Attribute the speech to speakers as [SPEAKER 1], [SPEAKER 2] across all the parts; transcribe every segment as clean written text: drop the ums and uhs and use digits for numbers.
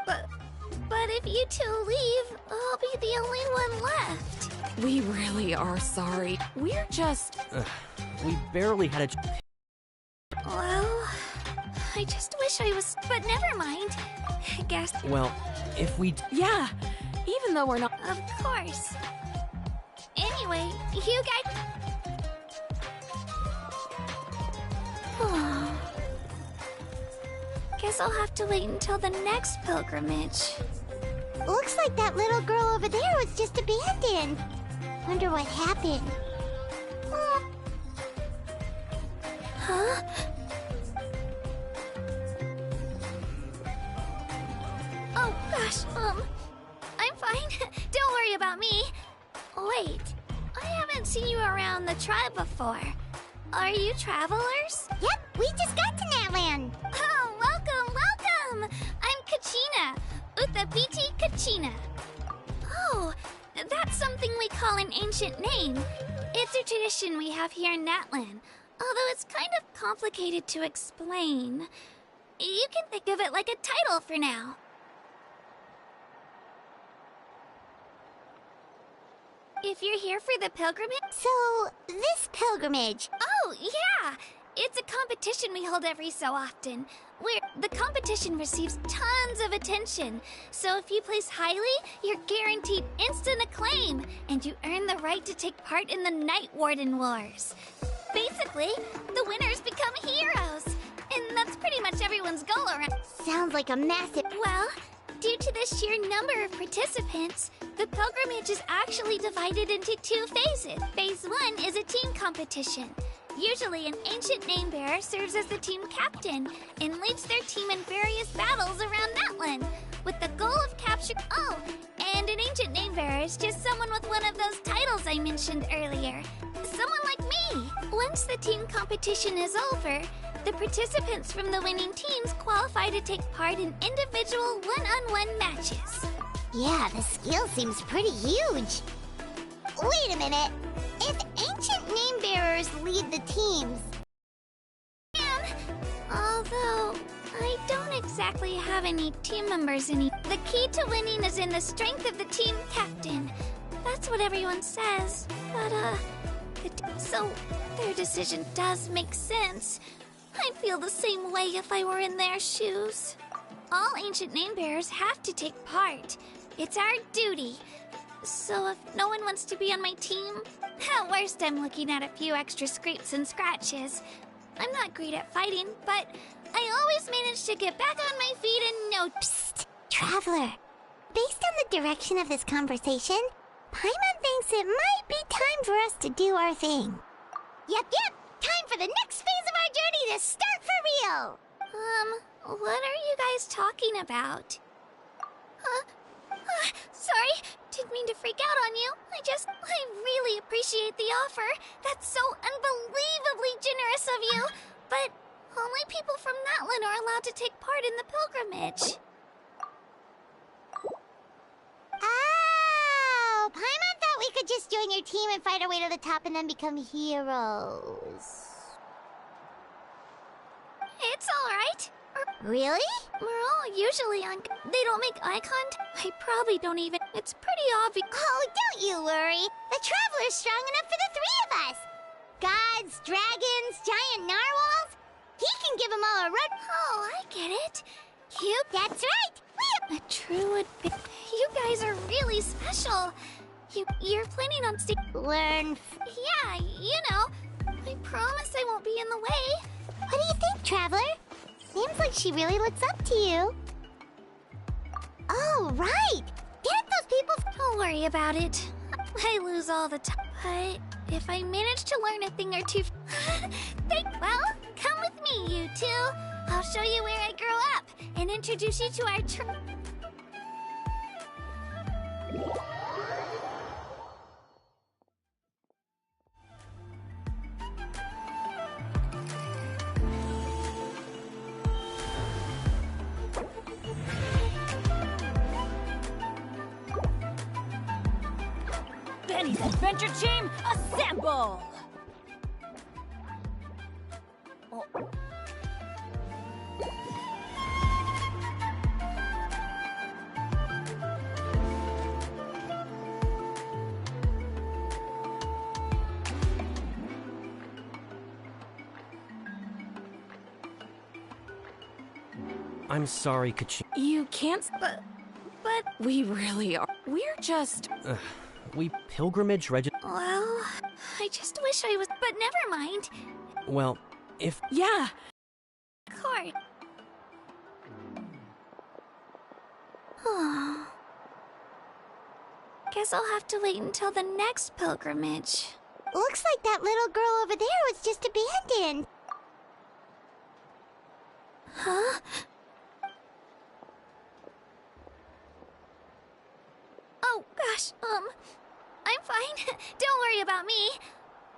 [SPEAKER 1] But if you two leave, I'll be the only one left.
[SPEAKER 2] We really are sorry. We're just...
[SPEAKER 3] We barely had a...
[SPEAKER 1] Well, I just wish I was... But never mind. I guess...
[SPEAKER 3] Well, if we...
[SPEAKER 2] Yeah, even though we're not...
[SPEAKER 1] Of course. Anyway, you guys... Guess I'll have to wait until the next pilgrimage.
[SPEAKER 4] Looks like that little girl over there was just abandoned. Wonder what happened.
[SPEAKER 1] Huh? Oh gosh, I'm fine. Don't worry about me. Wait, I haven't seen you around the tribe before. Are you travelers?
[SPEAKER 4] Yep, we just got to Natland.
[SPEAKER 1] Oh, welcome! I'm Kachina, Uthapiti Kachina. Oh, that's something we call an ancient name. It's a tradition we have here in Natland, although it's kind of complicated to explain. You can think of it like a title for now. If you're here for the pilgrimage...
[SPEAKER 4] So, this pilgrimage...
[SPEAKER 1] Oh, yeah! It's a competition we hold every so often, where the competition receives tons of attention. So if you place highly, you're guaranteed instant acclaim, and you earn the right to take part in the Night Warden Wars. Basically, the winners become heroes, and that's pretty much everyone's goal around...
[SPEAKER 4] Sounds like a massive...
[SPEAKER 1] Well, due to the sheer number of participants, the pilgrimage is actually divided into 2 phases. Phase 1 is a team competition. Usually, an ancient name-bearer serves as the team captain and leads their team in various battles around Natland, with the goal of capturing... Oh, and an ancient name-bearer is just someone with one of those titles I mentioned earlier. Someone like me. Once the team competition is over, the participants from the winning teams qualify to take part in individual one-on-one matches.
[SPEAKER 4] Yeah, the skill seems pretty huge. Wait a minute. If ancient name-bearers lead the teams...
[SPEAKER 1] Although, I don't exactly have any team members The key to winning is in the strength of the team captain. That's what everyone says. But, so their decision does make sense. I'd feel the same way if I were in their shoes. All ancient name-bearers have to take part. It's our duty. So if no one wants to be on my team, at worst I'm looking at a few extra scrapes and scratches. I'm not great at fighting, but I always manage to get back on my feet in no...
[SPEAKER 4] Psst! Traveler, based on the direction of this conversation, Paimon thinks it might be time for us to do our thing. Yep, time for the next phase of our journey to start for real!
[SPEAKER 1] What are you guys talking about? Sorry, didn't mean to freak out on you. I really appreciate the offer. That's so unbelievably generous of you. But only people from Natland are allowed to take part in the pilgrimage.
[SPEAKER 4] Oh, Paimon thought we could just join your team and fight our way to the top and then become heroes.
[SPEAKER 1] It's alright.
[SPEAKER 4] Really?
[SPEAKER 1] We're all usually on... They don't make eye contact. I probably don't even... It's pretty obvious.
[SPEAKER 4] Oh, don't you worry. The Traveler's strong enough for the 3 of us. Gods, dragons, giant narwhals. He can give them all a run.
[SPEAKER 1] Oh, I get it. You...
[SPEAKER 4] That's right.
[SPEAKER 1] A true... You guys are really special. You're planning on
[SPEAKER 4] Learn...
[SPEAKER 1] Yeah, you know. I promise I won't be in the way.
[SPEAKER 4] What do you think, Traveler? Seems like she really looks up to you. Oh, right! Didn't those people...
[SPEAKER 1] Don't worry about it. I lose all the time. But if I manage to learn a thing or two... Well, come with me, you two. I'll show you where I grew up and introduce you to our
[SPEAKER 2] Benny's Adventure Team, assemble!
[SPEAKER 3] I'm sorry, Kachin.
[SPEAKER 2] You can't.
[SPEAKER 1] But
[SPEAKER 2] We really are. We're just.
[SPEAKER 3] We pilgrimage
[SPEAKER 1] well, I just wish I was. But never mind.
[SPEAKER 3] Well, if...
[SPEAKER 2] Yeah.
[SPEAKER 1] Court. Oh. Guess I'll have to wait until the next pilgrimage.
[SPEAKER 4] Looks like that little girl over there was just abandoned.
[SPEAKER 1] Huh? Oh, gosh, I'm fine. Don't worry about me.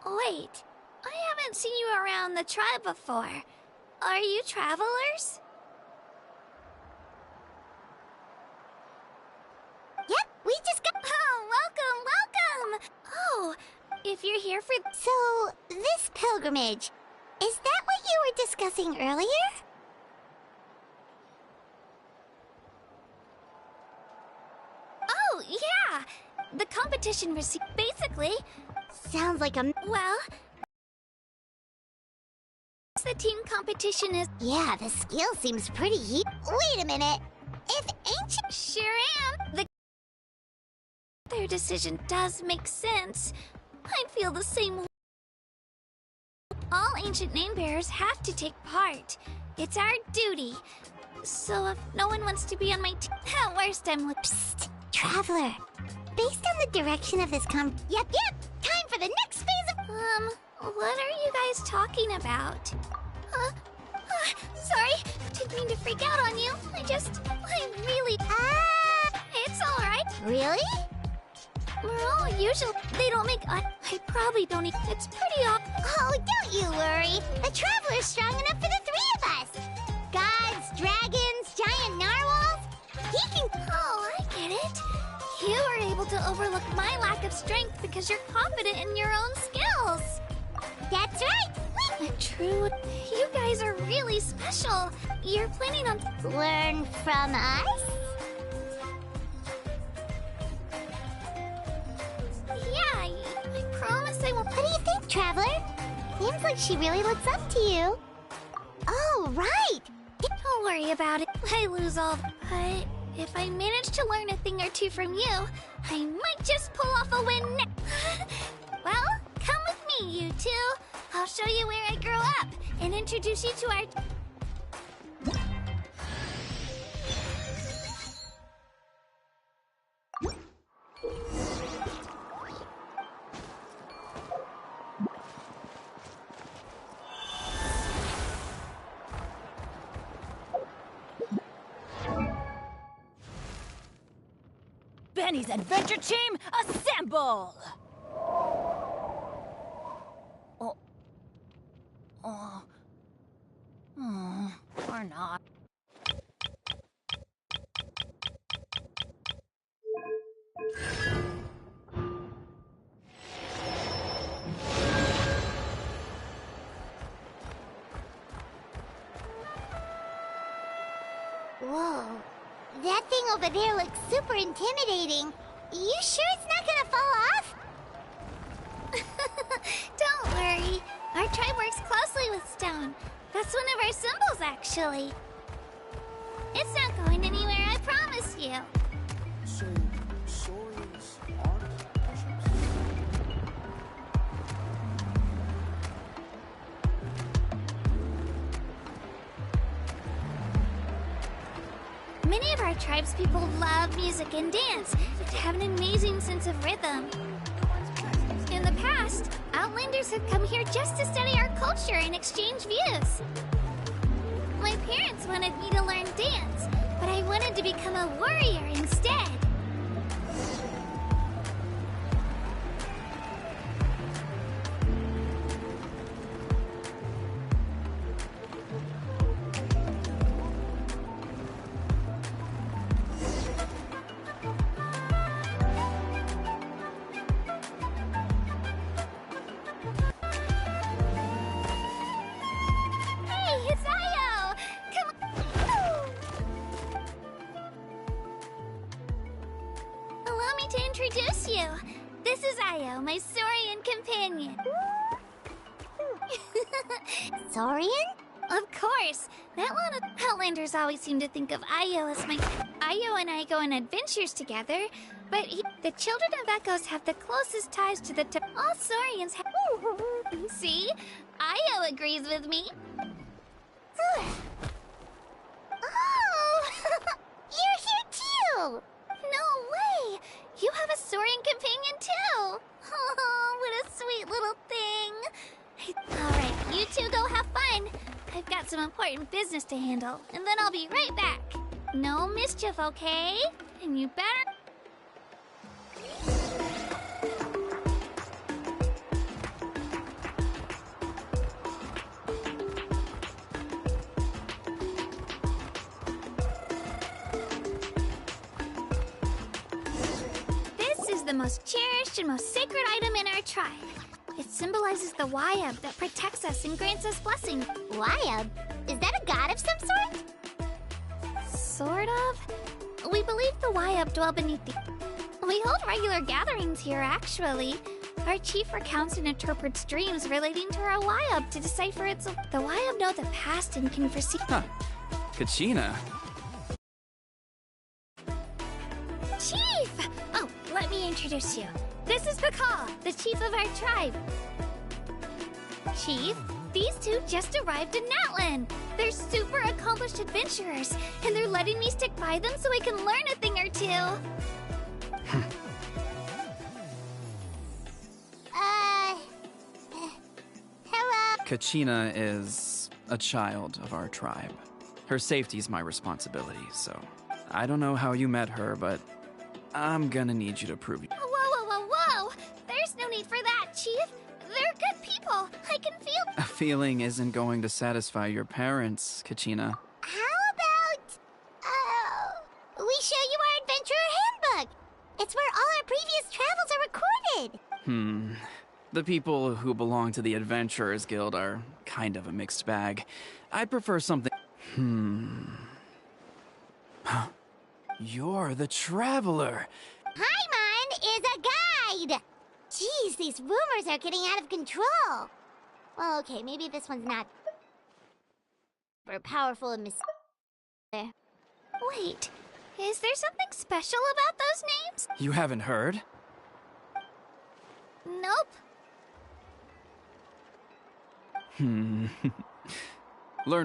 [SPEAKER 1] Wait, I haven't seen you around the tribe before. Are you travelers?
[SPEAKER 4] Yep, we just got...
[SPEAKER 1] Oh, welcome! Oh, if you're here for...
[SPEAKER 4] So, this pilgrimage, is that what you were discussing earlier?
[SPEAKER 1] Oh, yeah! The competition received... Basically,
[SPEAKER 4] Sounds like a...
[SPEAKER 1] well... The team competition is...
[SPEAKER 4] Yeah, the skill seems pretty Wait a minute. If ancient...
[SPEAKER 1] Sure am. Their decision does make sense. I feel the same way. All ancient name bearers have to take part. It's our duty. So if no one wants to be on my team, at worst I'm with...
[SPEAKER 4] Psst, Traveler. Based on the direction of this Yep, time for the next phase of...
[SPEAKER 1] What are you guys talking about? Sorry, didn't mean to freak out on you. I really... It's alright.
[SPEAKER 4] Really?
[SPEAKER 1] Morale usually... They don't make... I probably don't... It's pretty off.
[SPEAKER 4] Oh, don't you worry. The Traveler's strong enough for the three of us. Gods, dragons, giant narwhals. He can...
[SPEAKER 1] Oh, I get it. You were able to overlook my lack of strength because you're confident in your own skills.
[SPEAKER 4] That's right.
[SPEAKER 1] True. You guys are really special. You're planning on...
[SPEAKER 4] Learn from us?
[SPEAKER 1] Yeah, I promise I won't...
[SPEAKER 4] What do you think, Traveler? Seems like she really looks up to you. Oh, right.
[SPEAKER 1] Don't worry about it. I lose all... But if I manage to learn a thing or two from you, I might just pull off a win Well, come with me, you two. I'll show you where I grew up and introduce you to our...
[SPEAKER 2] Benny's adventure team, assemble! Or not.
[SPEAKER 4] Whoa. That thing over there looks super intimidating. You sure it's not gonna fall off?
[SPEAKER 1] Don't worry. Our tribe works closely with stone. That's one of our symbols, actually. It's not going anywhere, I promise you.
[SPEAKER 5] So, saurians aren't
[SPEAKER 1] Many of our tribe's people love music and dance and have an amazing sense of rhythm. In the past, Outlanders have come here just to study our culture and exchange views. My parents wanted me to learn dance, but I wanted to become a warrior instead. To introduce you. This is Io, my Saurian companion.
[SPEAKER 4] Saurian?
[SPEAKER 1] Of course! Outlanders always seem to think of Io as my... Io and I go on adventures together, but the children of Echoes have the closest ties to the... All Saurians have... See? Io agrees with me.
[SPEAKER 4] Oh! You're here too!
[SPEAKER 1] No way! You have a Saurian companion too! Oh, what a sweet little thing! Alright, you two go have fun. I've got some important business to handle, and then I'll be right back. No mischief, okay? And you better... This is the most cherished and most sacred item in our tribe. It symbolizes the Wayab that protects us and grants us blessings.
[SPEAKER 4] Wayab? Is that a god of some sort?
[SPEAKER 1] Sort of. We believe the Wayab dwell beneath the... We hold regular gatherings here, actually. Our chief recounts and interprets dreams relating to our Wayab to decipher its... The Wayab know the past and can foresee...
[SPEAKER 6] Huh. Kachina.
[SPEAKER 1] Chief! Oh, let me introduce you. This is Pakal, the chief of our tribe. Chief, these two just arrived in Natlan. They're super accomplished adventurers, and they're letting me stick by them so I can learn a thing or two.
[SPEAKER 4] Hello?
[SPEAKER 6] Kachina is a child of our tribe. Her safety's my responsibility, so I don't know how you met her, but I'm gonna need you to prove it.
[SPEAKER 1] Whoa! There's no need for that, Chief. They're good people. I can feel...
[SPEAKER 6] A feeling isn't going to satisfy your parents, Kachina.
[SPEAKER 4] How about, we show you our adventurer handbook? It's where all our previous travels are recorded.
[SPEAKER 6] The people who belong to the Adventurers Guild are kind of a mixed bag. I'd prefer something... You're the Traveler.
[SPEAKER 4] Paimon is a guide! Jeez, these rumors are getting out of control. Well, okay, maybe this one's not... super powerful and
[SPEAKER 1] Wait, is there something special about those names?
[SPEAKER 6] You haven't heard?
[SPEAKER 1] Nope.
[SPEAKER 6] Learn...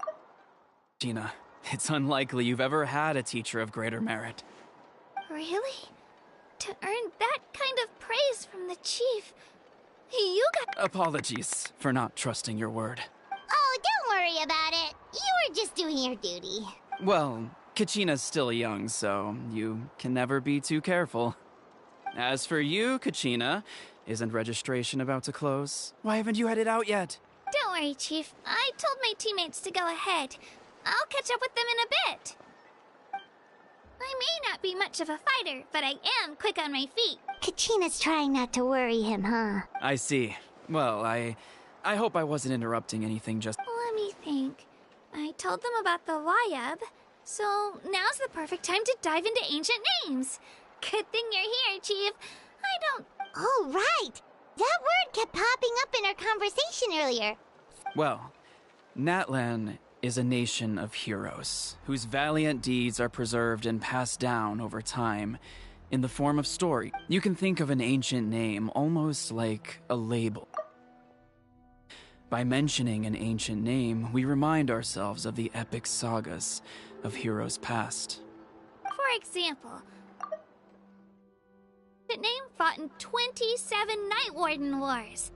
[SPEAKER 6] Gina, it's unlikely you've ever had a teacher of greater merit.
[SPEAKER 1] Really? To earn that kind of praise from the chief, you got...
[SPEAKER 6] Apologies for not trusting your word.
[SPEAKER 4] Oh, don't worry about it. You were just doing your duty.
[SPEAKER 6] Well, Kachina's still young, so you can never be too careful. As for you, Kachina, isn't registration about to close? Why haven't you headed out yet?
[SPEAKER 1] Don't worry, Chief. I told my teammates to go ahead. I'll catch up with them in a bit. I may not be much of a fighter, but I am quick on my feet.
[SPEAKER 4] Kachina's trying not to worry him, huh?
[SPEAKER 6] I see. Well, I hope I wasn't interrupting anything just...
[SPEAKER 1] Let me think. I told them about the Wayab, so now's the perfect time to dive into ancient names. Good thing you're here, Chief. I don't...
[SPEAKER 4] Oh, right! That word kept popping up in our conversation earlier.
[SPEAKER 6] Well, Natlan is a nation of heroes, whose valiant deeds are preserved and passed down over time in the form of story. You can think of an ancient name almost like a label. By mentioning an ancient name, we remind ourselves of the epic sagas of heroes past.
[SPEAKER 1] For example, the name fought in 27 Night Warden Wars.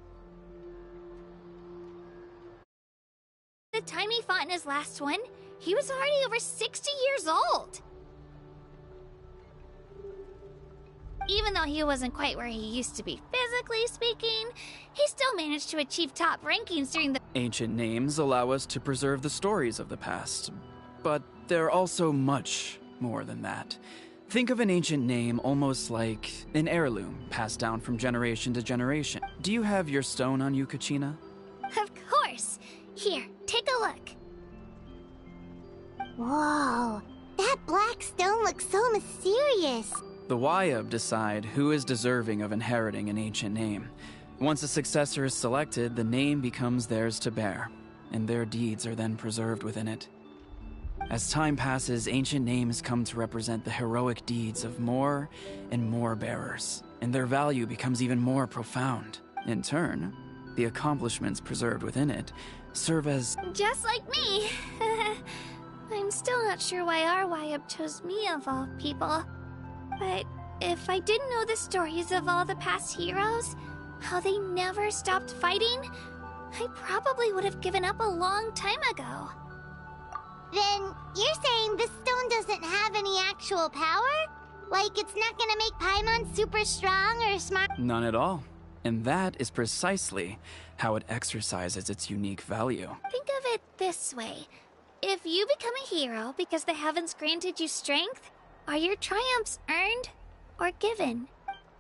[SPEAKER 1] The time he fought in his last one, he was already over 60 years old. Even though he wasn't quite where he used to be physically speaking, he still managed to achieve top rankings during the...
[SPEAKER 6] Ancient names allow us to preserve the stories of the past, but they're also much more than that. Think of an ancient name almost like an heirloom passed down from generation to generation. Do you have your stone on you, Kachina?
[SPEAKER 1] Of course. Here, take a look.
[SPEAKER 4] Whoa, that black stone looks so mysterious.
[SPEAKER 6] The Wayab decide who is deserving of inheriting an ancient name. Once a successor is selected, the name becomes theirs to bear. and their deeds are then preserved within it. As time passes, ancient names come to represent the heroic deeds of more and more bearers, and their value becomes even more profound. In turn, the accomplishments preserved within it serve as...
[SPEAKER 1] Just like me. I'm still not sure why our YUB chose me of all people. But if I didn't know the stories of all the past heroes, how they never stopped fighting, I probably would have given up a long time ago.
[SPEAKER 4] Then you're saying this stone doesn't have any actual power? Like it's not gonna make Paimon super strong or smart?
[SPEAKER 6] None at all. And that is precisely how it exercises its unique value.
[SPEAKER 1] Think of it this way. If you become a hero because the heavens granted you strength, are your triumphs earned or given?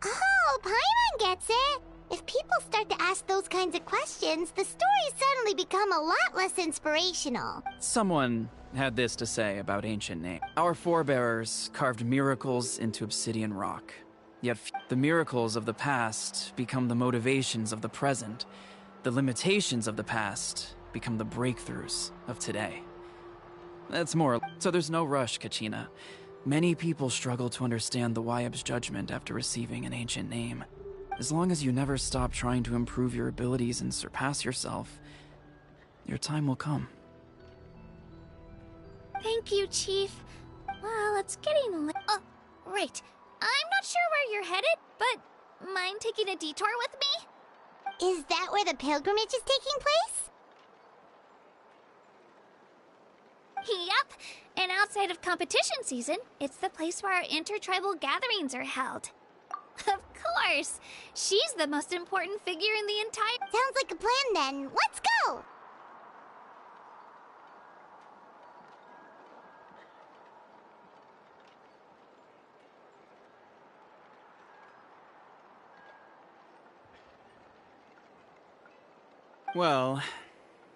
[SPEAKER 4] Oh, Paimon gets it! If people start to ask those kinds of questions, the stories suddenly become a lot less inspirational.
[SPEAKER 6] Someone had this to say about ancient names. Our forebears carved miracles into obsidian rock. Yet the miracles of the past become the motivations of the present. The limitations of the past become the breakthroughs of today. That's more. So there's no rush, Kachina. Many people struggle to understand the YUB's judgment after receiving an ancient name. As long as you never stop trying to improve your abilities and surpass yourself, your time will come.
[SPEAKER 1] Thank you, Chief. Well, it's getting late. Oh, right. I'm not sure where you're headed, but mind taking a detour with me?
[SPEAKER 4] Is that where the pilgrimage is taking place?
[SPEAKER 1] Yep. And outside of competition season, it's the place where our intertribal gatherings are held. Of course. She's the most important figure in the entire...
[SPEAKER 4] Sounds like a plan then. Let's go!
[SPEAKER 6] Well,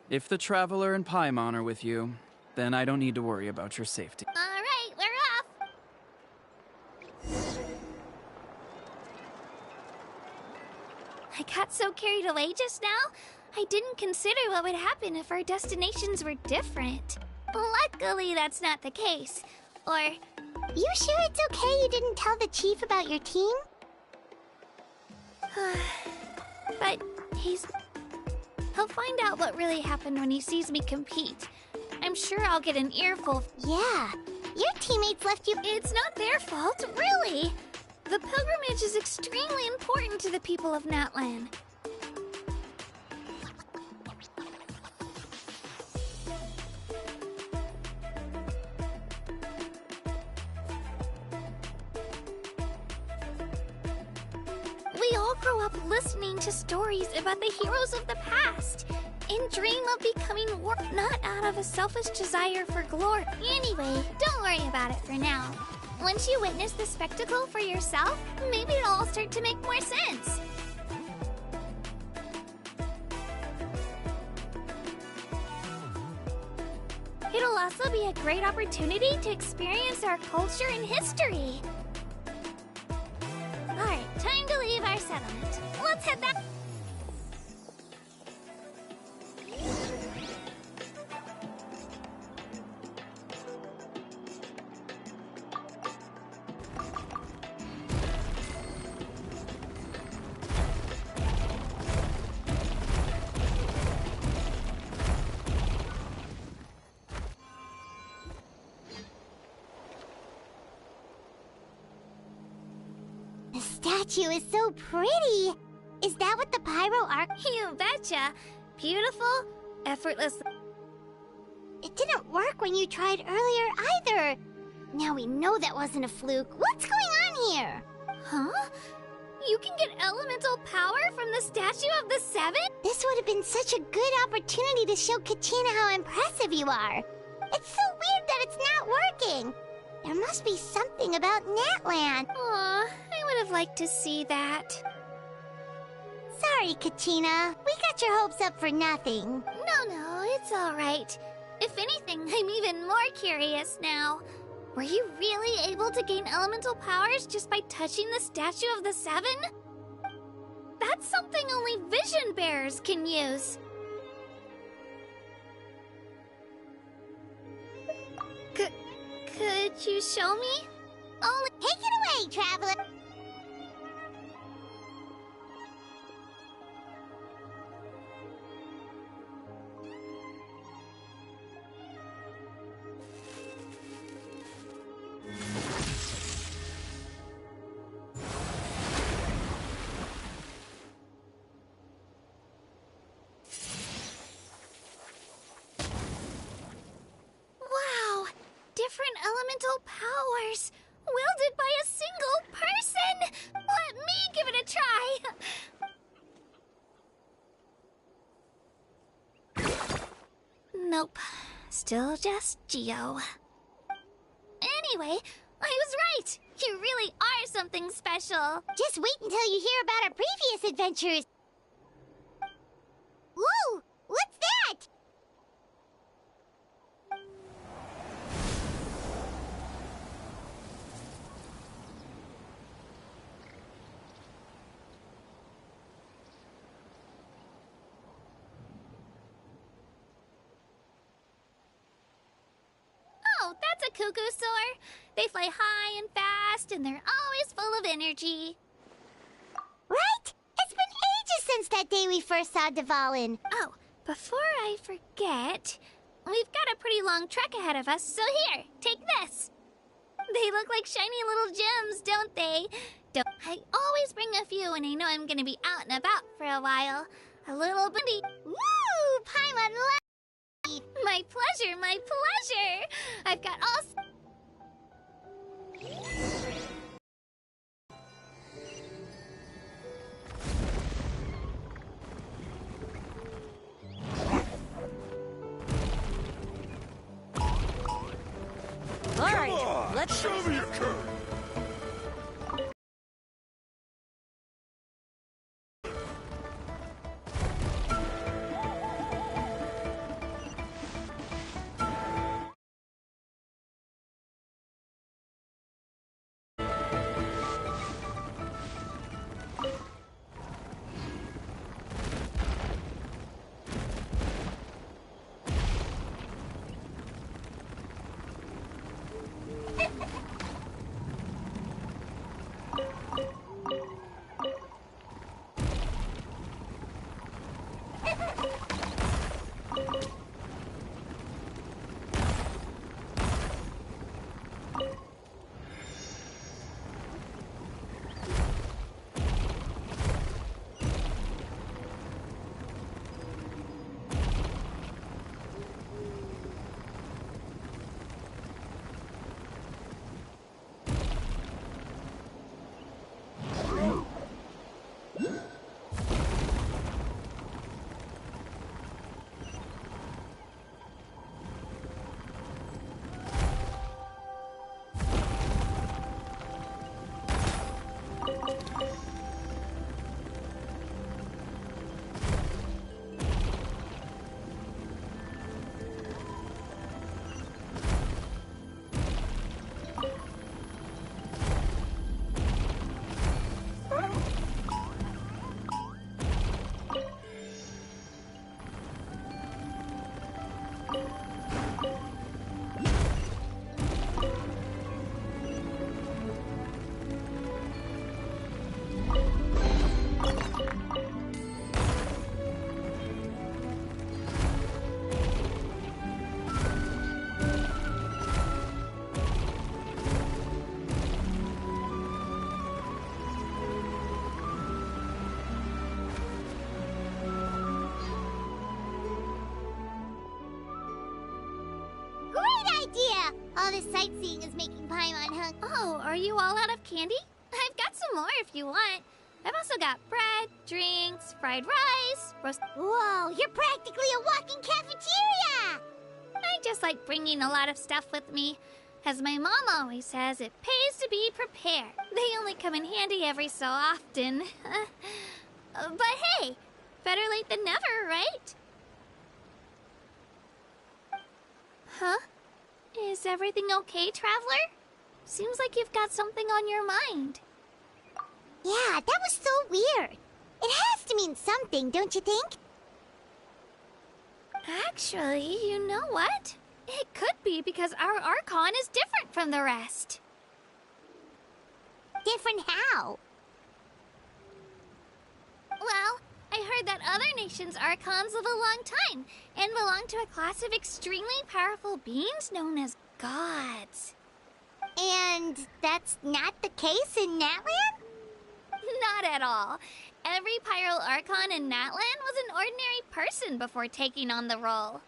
[SPEAKER 6] if the Traveler and Paimon are with you, then I don't need to worry about your safety.
[SPEAKER 1] All right, we're off. I got so carried away just now, I didn't consider what would happen if our destinations were different. Luckily, that's not the case. Or...
[SPEAKER 4] You sure it's okay you didn't tell the chief about your team?
[SPEAKER 1] But he'll find out what really happened when he sees me compete. I'm sure I'll get an earful.
[SPEAKER 4] Yeah, your teammates left you...
[SPEAKER 1] It's not their fault, really. The pilgrimage is extremely important to the people of Natlan. We all grow up listening to stories about the heroes of the past and dream of becoming not out of a selfish desire for glory. Anyway, don't worry about it for now. Once you witness the spectacle for yourself, maybe it'll all start to make more sense. It'll also be a great opportunity to experience our culture and history. Alright, time to leave our settlement. Let's head back.
[SPEAKER 4] The statue is so pretty! Is that what the Pyro Arc...
[SPEAKER 1] You betcha. Beautiful, effortless.
[SPEAKER 4] It didn't work when you tried earlier either. Now we know that wasn't a fluke. What's going on here?
[SPEAKER 1] Huh? You can get elemental power from the Statue of the Seven?
[SPEAKER 4] This would have been such a good opportunity to show Kachina how impressive you are. It's so weird that it's not working. There must be something about Natlan.
[SPEAKER 1] Aw, I would have liked to see that.
[SPEAKER 4] Sorry, Kachina. We got your hopes up for nothing.
[SPEAKER 1] No, it's all right. If anything, I'm even more curious now. Were you really able to gain elemental powers just by touching the Statue of the Seven? That's something only vision bearers can use. Could you show me?
[SPEAKER 4] Only take it away, traveler.
[SPEAKER 1] Wow! Different elemental powers! Wielded by a single person! Let me give it a try! Nope. Still just Geo. Anyway, I was right! You really are something special!
[SPEAKER 4] Just wait until you hear about our previous adventures. Whoa! What's that?
[SPEAKER 1] Oh, that's a cuckoo soar! They fly high and fast, and they're always full of energy.
[SPEAKER 4] Right? It's been ages since that day we first saw Dvalin.
[SPEAKER 1] Oh, before I forget, we've got a pretty long trek ahead of us, so here, take this. They look like shiny little gems, don't they? I always bring a few when I know I'm gonna be out and about for a while. A little bitty.
[SPEAKER 4] Woo! Paimon love.
[SPEAKER 1] My pleasure, my pleasure! I've got all...
[SPEAKER 2] All right, let's
[SPEAKER 5] Show me your courage.
[SPEAKER 4] All this sightseeing is making Paimon hungry.
[SPEAKER 1] Oh, are you all out of candy? I've got some more if you want. I've also got bread, drinks, fried rice, roast...
[SPEAKER 4] Whoa, you're practically a walking cafeteria!
[SPEAKER 1] I just like bringing a lot of stuff with me. As my mom always says, it pays to be prepared. They only come in handy every so often. But hey, better late than never, right? Huh? Is everything okay, Traveler? Seems like you've got something on your mind.
[SPEAKER 4] Yeah, that was so weird. It has to mean something, don't you think?
[SPEAKER 1] Actually, you know what? It could be because our Archon is different from the rest.
[SPEAKER 4] Different how?
[SPEAKER 1] Well, I heard that other nations' Archons live a long time and belong to a class of extremely powerful beings known as gods.
[SPEAKER 4] And that's not the case in Natlan?
[SPEAKER 1] Not at all. Every Pyro Archon in Natlan was an ordinary person before taking on the role.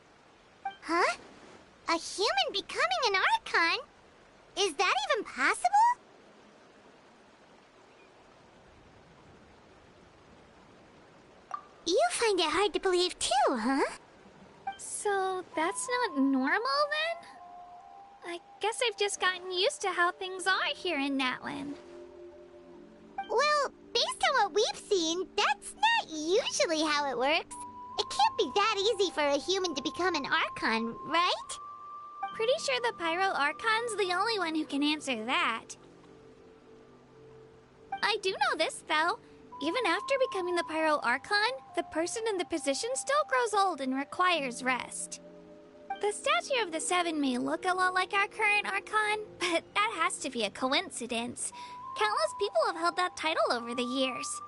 [SPEAKER 4] Huh? A human becoming an Archon? Is that even possible? You find it hard to believe too, huh?
[SPEAKER 1] So that's not normal then? I guess I've just gotten used to how things are here in Natlan.
[SPEAKER 4] Well, based on what we've seen, that's not usually how it works. It can't be that easy for a human to become an Archon, right?
[SPEAKER 1] Pretty sure the Pyro Archon's the only one who can answer that. I do know this, though. Even after becoming the Pyro Archon, the person in the position still grows old and requires rest. The statue of the Seven may look a lot like our current Archon, but that has to be a coincidence. Countless people have held that title over the years.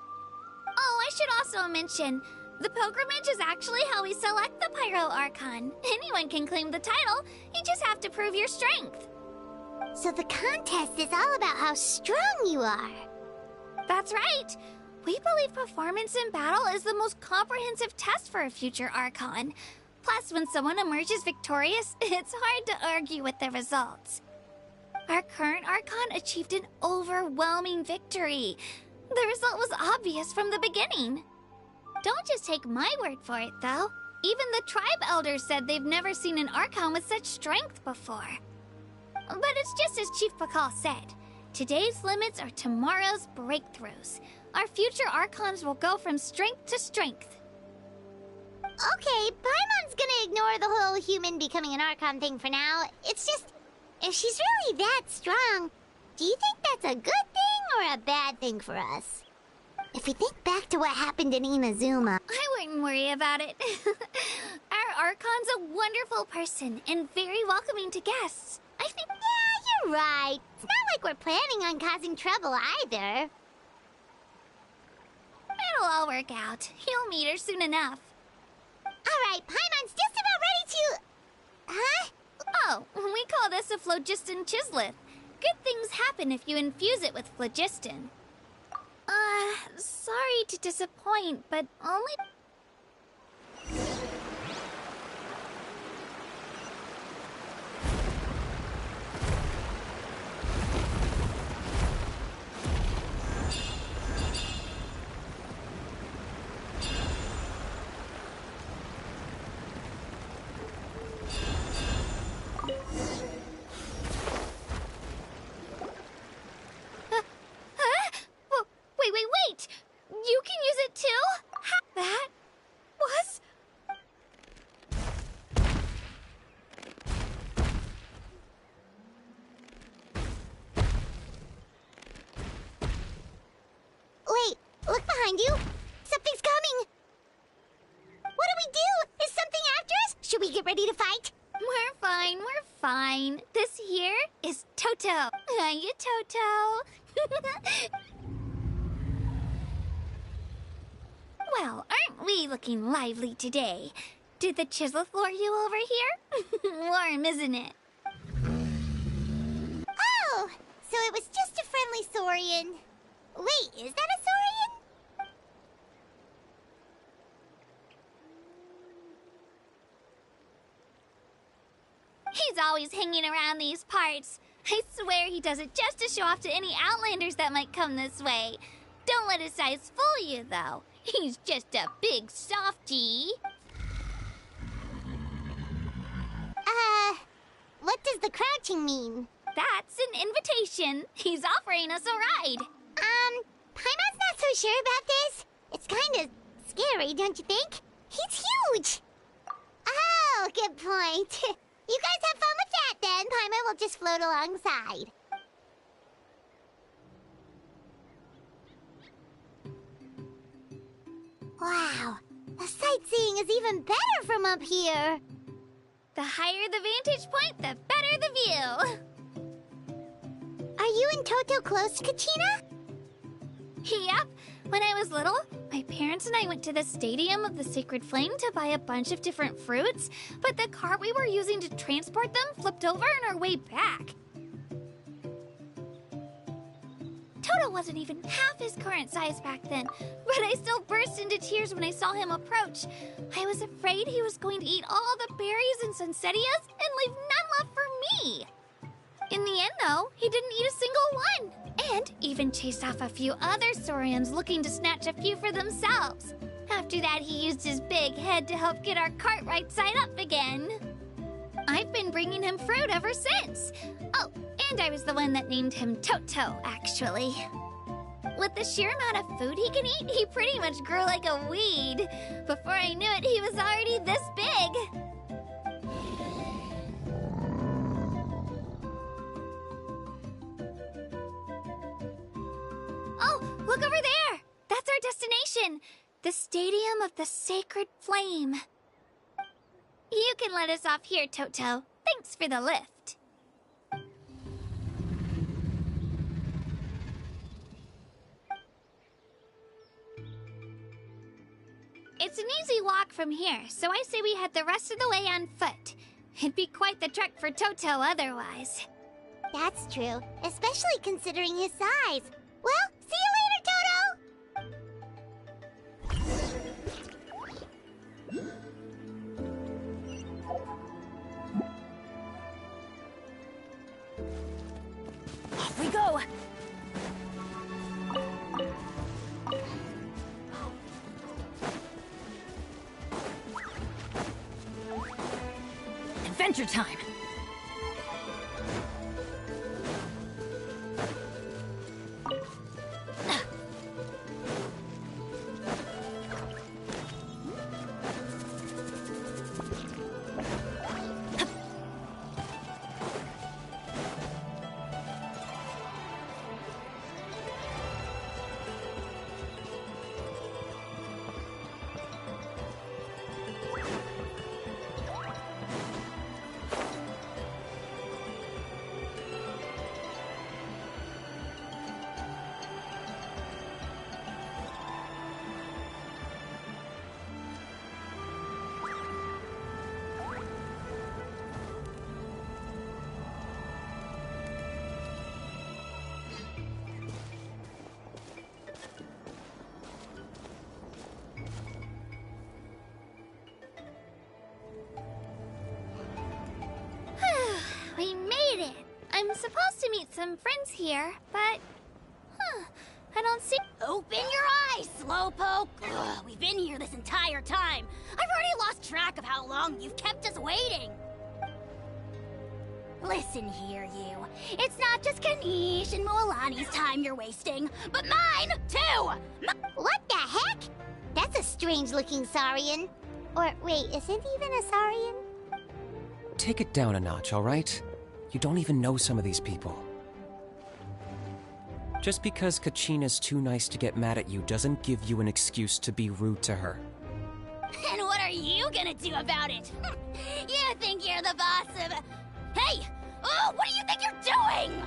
[SPEAKER 1] Oh, I should also mention, the pilgrimage is actually how we select the Pyro Archon. Anyone can claim the title, you just have to prove your strength.
[SPEAKER 4] So the contest is all about how strong you are.
[SPEAKER 1] That's right. We believe performance in battle is the most comprehensive test for a future Archon. Plus, when someone emerges victorious, it's hard to argue with the results. Our current Archon achieved an overwhelming victory. The result was obvious from the beginning. Don't just take my word for it, though. Even the tribe elders said they've never seen an Archon with such strength before. But it's just as Chief Pakal said. Today's limits are tomorrow's breakthroughs. Our future Archons will go from strength to strength.
[SPEAKER 4] Okay, Paimon's gonna ignore the whole human becoming an Archon thing for now. It's just, if she's really that strong, do you think that's a good thing or a bad thing for us? If we think back to what happened in Inazuma...
[SPEAKER 1] I wouldn't worry about it. Our Archon's a wonderful person and very welcoming to guests. I think...
[SPEAKER 4] Yeah, you're right. It's not like we're planning on causing trouble either.
[SPEAKER 1] It'll all work out. You'll meet her soon enough.
[SPEAKER 4] Alright, Paimon's just about ready to... Huh?
[SPEAKER 1] Oh, we call this a phlogiston chisleth. Good things happen if you infuse it with phlogiston. Sorry to disappoint, but only... Wait! You can use it too? That was...
[SPEAKER 4] Wait, look behind you. Something's coming. What do we do? Is something after us? Should we get ready to fight?
[SPEAKER 1] We're fine. This here is Toto. Hiya, Toto. Well, aren't we looking lively today? Did the Chisleth lure you over here? Warm, isn't it?
[SPEAKER 4] Oh, so it was just a friendly Saurian. Wait, is that a Saurian?
[SPEAKER 1] He's always hanging around these parts. I swear he does it just to show off to any Outlanders that might come this way. Don't let his size fool you, though. He's just a big softie.
[SPEAKER 4] What does the crouching mean?
[SPEAKER 1] That's an invitation. He's offering us a ride.
[SPEAKER 4] Paimon's not so sure about this. It's kind of scary, don't you think? He's huge. Oh, good point. You guys have fun with that then. Paimon will just float alongside. Wow, the sightseeing is even better from up here.
[SPEAKER 1] The higher the vantage point, the better the view.
[SPEAKER 4] Are you and Toto close, Kachina?
[SPEAKER 1] Yep. When I was little, my parents and I went to the Stadium of the Sacred Flame to buy a bunch of different fruits, but the cart we were using to transport them flipped over on our way back. Toto wasn't even half his current size back then, but I still burst into tears when I saw him approach. I was afraid he was going to eat all the berries and sunsettias and leave none left for me. In the end, though, he didn't eat a single one, and even chased off a few other saurians looking to snatch a few for themselves. After that, he used his big head to help get our cart right side up again. I've been bringing him fruit ever since. Oh, and I was the one that named him Toto, actually. With the sheer amount of food he can eat, he pretty much grew like a weed. Before I knew it, he was already this big. Oh, look over there! That's our destination! The Stadium of the Sacred Flame. You can let us off here, Toto. Thanks for the lift. It's an easy walk from here, so I say we head the rest of the way on foot. It'd be quite the trek for Toto otherwise.
[SPEAKER 4] That's true, especially considering his size. Well, see you later, Toto!
[SPEAKER 2] Off we go! Adventure time!
[SPEAKER 1] We made it! I'm supposed to meet some friends here, but... I don't see...
[SPEAKER 2] Open your eyes, Slowpoke! Ugh, we've been here this entire time. I've already lost track of how long you've kept us waiting. Listen here, you. It's not just Kanish and Moalani's time you're wasting, but mine, too!
[SPEAKER 4] What the heck? That's a strange-looking saurian. Or, wait, is it even a saurian?
[SPEAKER 3] take it down a notch, all right? You don't even know some of these people. Just because Kachina's too nice to get mad at you doesn't give you an excuse to be rude to her.
[SPEAKER 2] And what are you gonna do about it? You think you're the boss of... Hey! Oh, what do you think you're doing?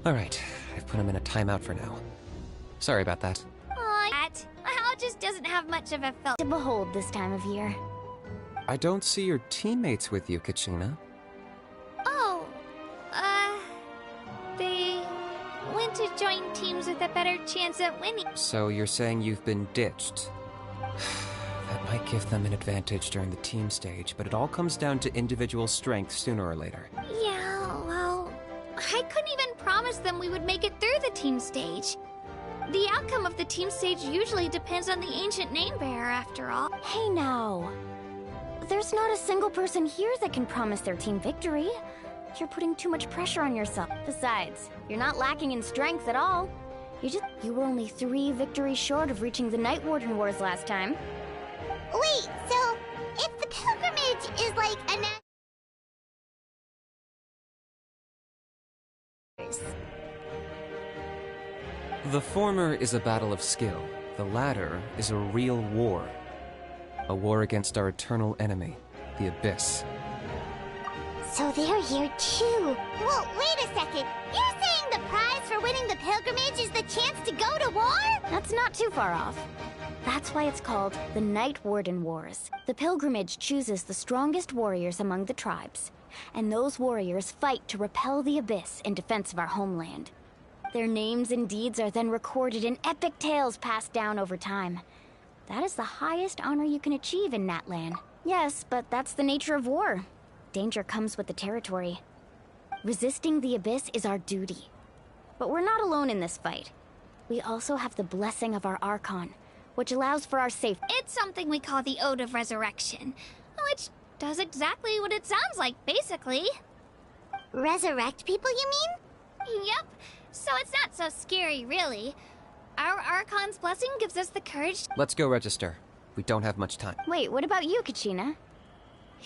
[SPEAKER 3] Alright, I've put him in a timeout for now. Sorry about that.
[SPEAKER 1] Aw, that. Hal just doesn't have much of a felt
[SPEAKER 2] To behold this time of year.
[SPEAKER 3] I don't see your teammates with you, Kachina.
[SPEAKER 1] Oh, they went to join teams with a better chance at winning.
[SPEAKER 3] So you're saying you've been ditched? That might give them an advantage during the team stage, but it all comes down to individual strength sooner or later.
[SPEAKER 1] Yeah, well, I couldn't even promise them we would make it through the team stage. The outcome of the team stage usually depends on the ancient name bearer, after all.
[SPEAKER 2] Hey now. There's not a single person here that can promise their team victory. You're putting too much pressure on yourself. Besides, you're not lacking in strength at all. You were only 3 victories short of reaching the Night Warden Wars last time.
[SPEAKER 4] Wait, so if the pilgrimage is like
[SPEAKER 3] The former is a battle of skill. The latter is a real war. A war against our eternal enemy, the Abyss.
[SPEAKER 4] So they're here too. Well, wait a second. You're saying the prize for winning the pilgrimage is the chance to go to war?
[SPEAKER 2] That's not too far off. That's why it's called the Night Warden Wars. The pilgrimage chooses the strongest warriors among the tribes, and those warriors fight to repel the Abyss in defense of our homeland. Their names and deeds are then recorded in epic tales passed down over time. That is the highest honor you can achieve in Natlan. Yes, but that's the nature of war. Danger comes with the territory. Resisting the Abyss is our duty. But we're not alone in this fight. We also have the blessing of our Archon, which allows for our safety.
[SPEAKER 1] It's something we call the Ode of Resurrection, which does exactly what it sounds like, basically.
[SPEAKER 4] Resurrect people, you mean?
[SPEAKER 1] Yep, so it's not so scary, really. Our Archon's blessing gives us the courage.
[SPEAKER 3] Let's go register. We don't have much time.
[SPEAKER 2] Wait, what about you, Kachina?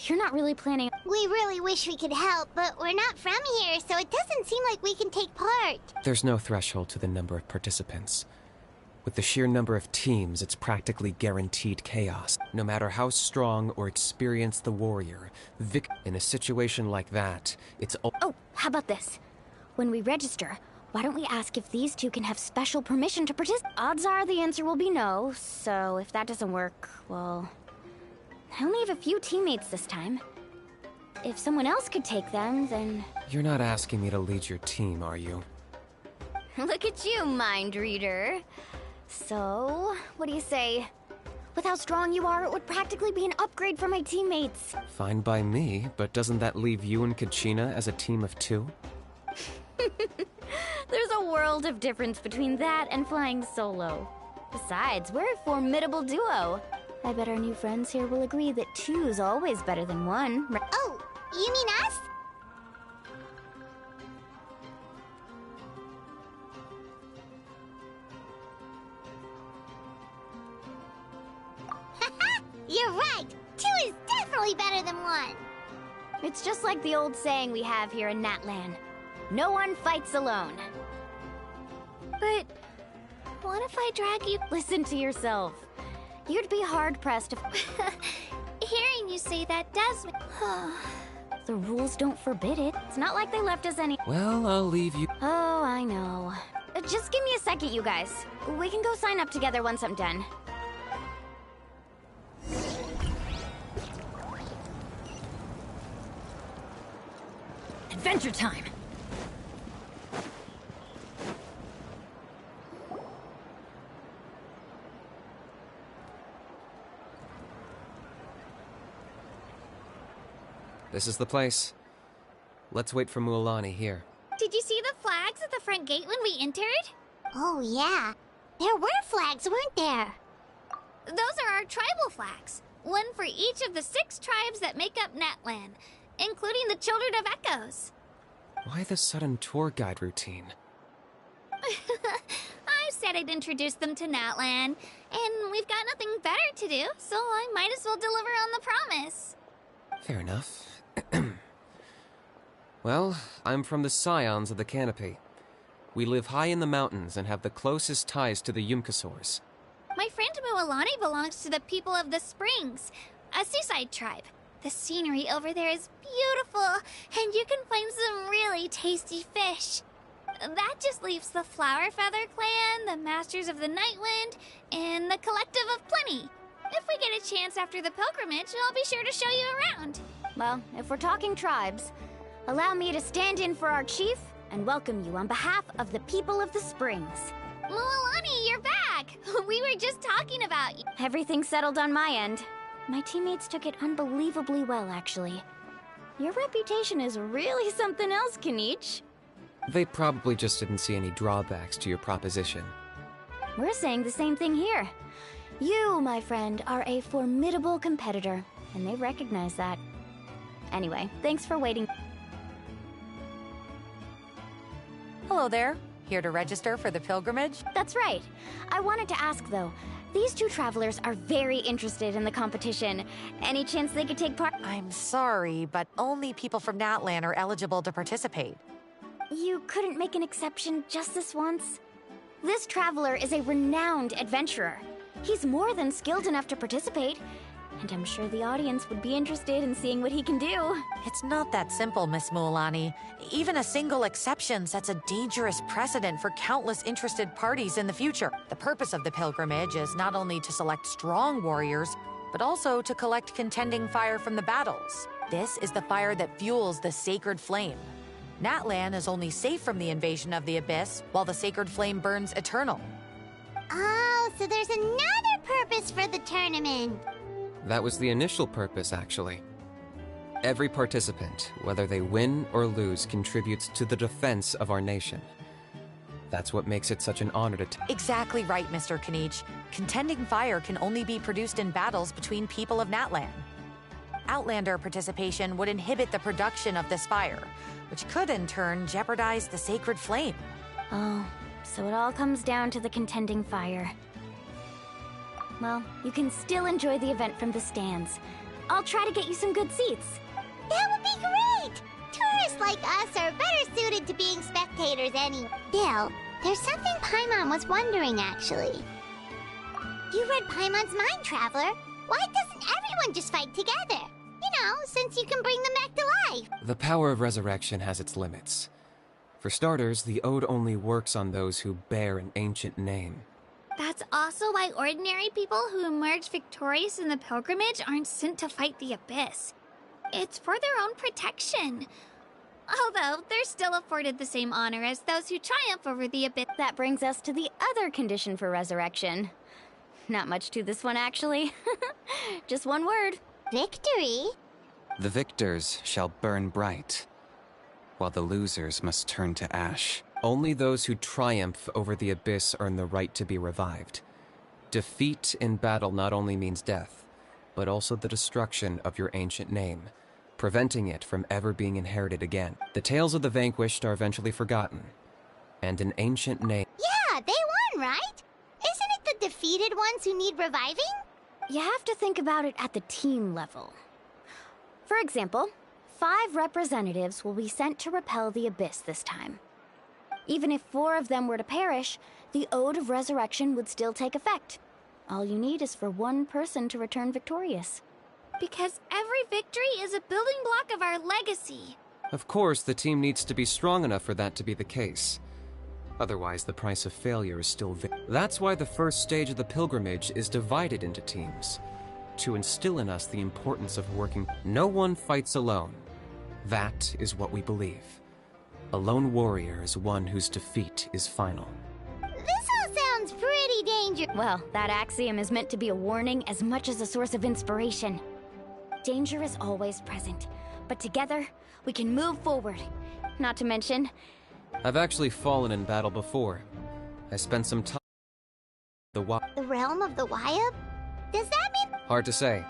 [SPEAKER 2] You're not really planning.
[SPEAKER 4] We really wish we could help, but we're not from here, so it doesn't seem like we can take part.
[SPEAKER 3] There's no threshold to the number of participants. With the sheer number of teams, it's practically guaranteed chaos. No matter how strong or experienced the warrior, in a situation like that, it's
[SPEAKER 2] Oh, how about this? When we register, why don't we ask if these two can have special permission to participate? Odds are the answer will be no, so if that doesn't work, well... I only have a few teammates this time. If someone else could take them, then...
[SPEAKER 3] You're not asking me to lead your team, are you?
[SPEAKER 2] Look at you, mind reader. So, what do you say? With how strong you are, it would practically be an upgrade for my teammates.
[SPEAKER 3] Fine by me, but doesn't that leave you and Kachina as a team of two?
[SPEAKER 2] There's a world of difference between that and flying solo. Besides, we're a formidable duo. I bet our new friends here will agree that two's always better than one.
[SPEAKER 4] Oh, you mean us? You're right! Two is definitely better than one!
[SPEAKER 2] It's just like the old saying we have here in Natlan. No one fights alone.
[SPEAKER 1] But what if I drag you?
[SPEAKER 2] Listen to yourself. You'd be hard-pressed if...
[SPEAKER 1] Hearing you say that does me...
[SPEAKER 2] The rules don't forbid it. It's not like they left us any...
[SPEAKER 3] Well, I'll leave you...
[SPEAKER 2] Oh, I know. Just give me a second, you guys. We can go sign up together once I'm done. Adventure time!
[SPEAKER 3] This is the place. Let's wait for Mualani here.
[SPEAKER 1] Did you see the flags at the front gate when we entered?
[SPEAKER 4] Oh, yeah. There were flags, weren't there?
[SPEAKER 1] Those are our tribal flags. One for each of the 6 tribes that make up Natlan, including the Children of Echoes.
[SPEAKER 3] Why the sudden tour guide routine?
[SPEAKER 1] I said I'd introduce them to Natlan, and we've got nothing better to do, so I might as well deliver on the promise.
[SPEAKER 3] Fair enough. Well, I'm from the Scions of the Canopy. We live high in the mountains and have the closest ties to the Yumkasaurs.
[SPEAKER 1] My friend Mualani belongs to the people of the Springs, a seaside tribe. The scenery over there is beautiful, and you can find some really tasty fish. That just leaves the Flower Feather Clan, the Masters of the Nightwind, and the Collective of Plenty. If we get a chance after the pilgrimage, I'll be sure to show you around.
[SPEAKER 2] Well, if we're talking tribes, allow me to stand in for our chief and welcome you on behalf of the people of the Springs.
[SPEAKER 1] Mualani, you're back! We were just talking about you.
[SPEAKER 2] Everything's settled on my end. My teammates took it unbelievably well, actually. Your reputation is really something else, Kanich.
[SPEAKER 3] They probably just didn't see any drawbacks to your proposition.
[SPEAKER 2] We're saying the same thing here. You, my friend, are a formidable competitor, and they recognize that. Anyway, thanks for waiting.
[SPEAKER 7] Hello there. Here to register for the pilgrimage?
[SPEAKER 2] That's right. I wanted to ask, though. These two travelers are very interested in the competition. Any chance they could take part?
[SPEAKER 7] I'm sorry, but only people from Natlan are eligible to participate.
[SPEAKER 2] You couldn't make an exception just this once? This traveler is a renowned adventurer. He's more than skilled enough to participate. And I'm sure the audience would be interested in seeing what he can do.
[SPEAKER 7] It's not that simple, Miss Mualani. Even a single exception sets a dangerous precedent for countless interested parties in the future. The purpose of the pilgrimage is not only to select strong warriors, but also to collect contending fire from the battles. This is the fire that fuels the sacred flame. Natlan is only safe from the invasion of the Abyss, while the sacred flame burns eternal.
[SPEAKER 4] Oh, so there's another purpose for the tournament.
[SPEAKER 3] That was the initial purpose, actually. Every participant, whether they win or lose, contributes to the defense of our nation. That's what makes it such an honor to
[SPEAKER 7] Exactly right, Mr. Kanich. Contending fire can only be produced in battles between people of Natlan. Outlander participation would inhibit the production of this fire, which could in turn jeopardize the sacred flame.
[SPEAKER 2] Oh, so it all comes down to the contending fire. Well, you can still enjoy the event from the stands. I'll try to get you some good seats.
[SPEAKER 4] That would be great! Tourists like us are better suited to being spectators anyway. Bill, there's something Paimon was wondering, actually. You read Paimon's mind, Traveler. Why doesn't everyone just fight together? You know, since you can bring them back to life.
[SPEAKER 3] The power of resurrection has its limits. For starters, the ode only works on those who bear an ancient name.
[SPEAKER 1] That's also why ordinary people who emerge victorious in the pilgrimage aren't sent to fight the Abyss. It's for their own protection. Although, they're still afforded the same honor as those who triumph over the Abyss.
[SPEAKER 2] That brings us to the other condition for resurrection. Not much to this one, actually. Just one word.
[SPEAKER 4] Victory?
[SPEAKER 8] The victors shall burn bright, while the losers must turn to ash.
[SPEAKER 3] Only those who triumph over the Abyss earn the right to be revived. Defeat in battle not only means death, but also the destruction of your ancient name, preventing it from ever being inherited again. The tales of the vanquished are eventually forgotten, and an ancient name...
[SPEAKER 4] Yeah, they won, right? Isn't it the defeated ones who need reviving?
[SPEAKER 2] You have to think about it at the team level. For example, 5 representatives will be sent to repel the Abyss this time. Even if 4 of them were to perish, the Ode of Resurrection would still take effect. All you need is for 1 person to return victorious.
[SPEAKER 1] Because every victory is a building block of our legacy.
[SPEAKER 3] Of course, the team needs to be strong enough for that to be the case. Otherwise, the price of failure is still That's why the first stage of the pilgrimage is divided into teams, to instill in us the importance of working. No one fights alone. That is what we believe. A lone warrior is one whose defeat is final.
[SPEAKER 4] This all sounds pretty dangerous.
[SPEAKER 2] Well, that axiom is meant to be a warning as much as a source of inspiration. Danger is always present, but together, we can move forward. Not to mention...
[SPEAKER 3] I've actually fallen in battle before. I spent some time... The
[SPEAKER 4] realm of the Wyab? Does that mean...
[SPEAKER 3] Hard to say.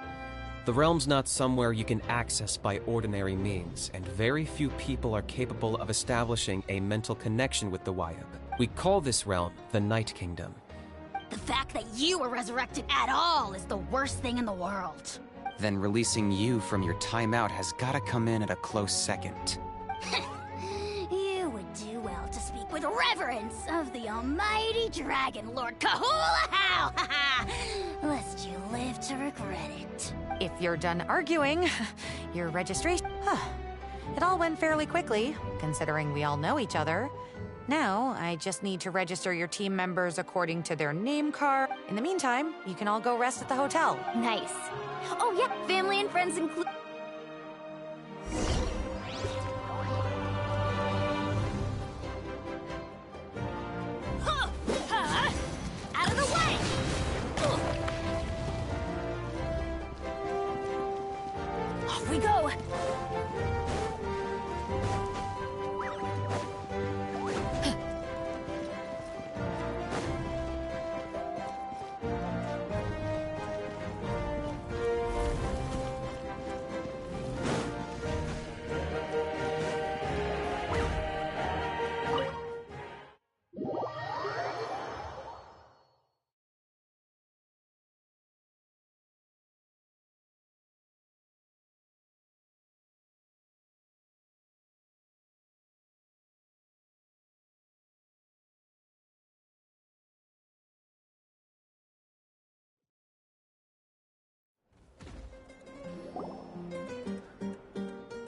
[SPEAKER 3] The realm's not somewhere you can access by ordinary means, and very few people are capable of establishing a mental connection with the Wyab. We call this realm the Night Kingdom.
[SPEAKER 9] The fact that you were resurrected at all is the worst thing in the world.
[SPEAKER 8] Then releasing you from your timeout has gotta come in at a close second.
[SPEAKER 9] You would do well to speak with reverence of the almighty Dragon Lord Kahula-How! Lest you live to regret it.
[SPEAKER 7] If you're done arguing, your registration... It all went fairly quickly, considering we all know each other. Now, I just need to register your team members according to their name card. In the meantime, you can all go rest at the hotel.
[SPEAKER 2] Nice. Oh, yep, family and friends include...
[SPEAKER 9] Out of the way! Off we go!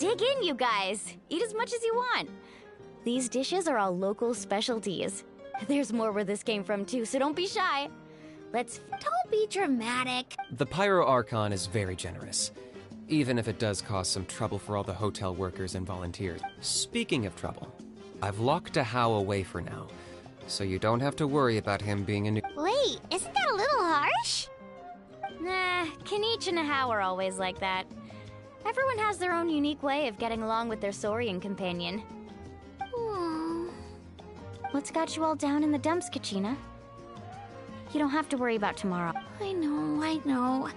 [SPEAKER 2] Dig in, you guys. Eat as much as you want. These dishes are all local specialties. There's more where this came from too, so don't be shy.
[SPEAKER 1] Don't be dramatic.
[SPEAKER 3] The Pyro Archon is very generous, even if it does cause some trouble for all the hotel workers and volunteers. Speaking of trouble, I've locked a How away for now, so you don't have to worry about him being a new—
[SPEAKER 4] Wait, isn't that a little harsh?
[SPEAKER 2] Nah, Kenichi and How are always like that. Everyone has their own unique way of getting along with their Saurian companion. What's got you all down in the dumps, Kachina? You don't have to worry about tomorrow.
[SPEAKER 1] I know.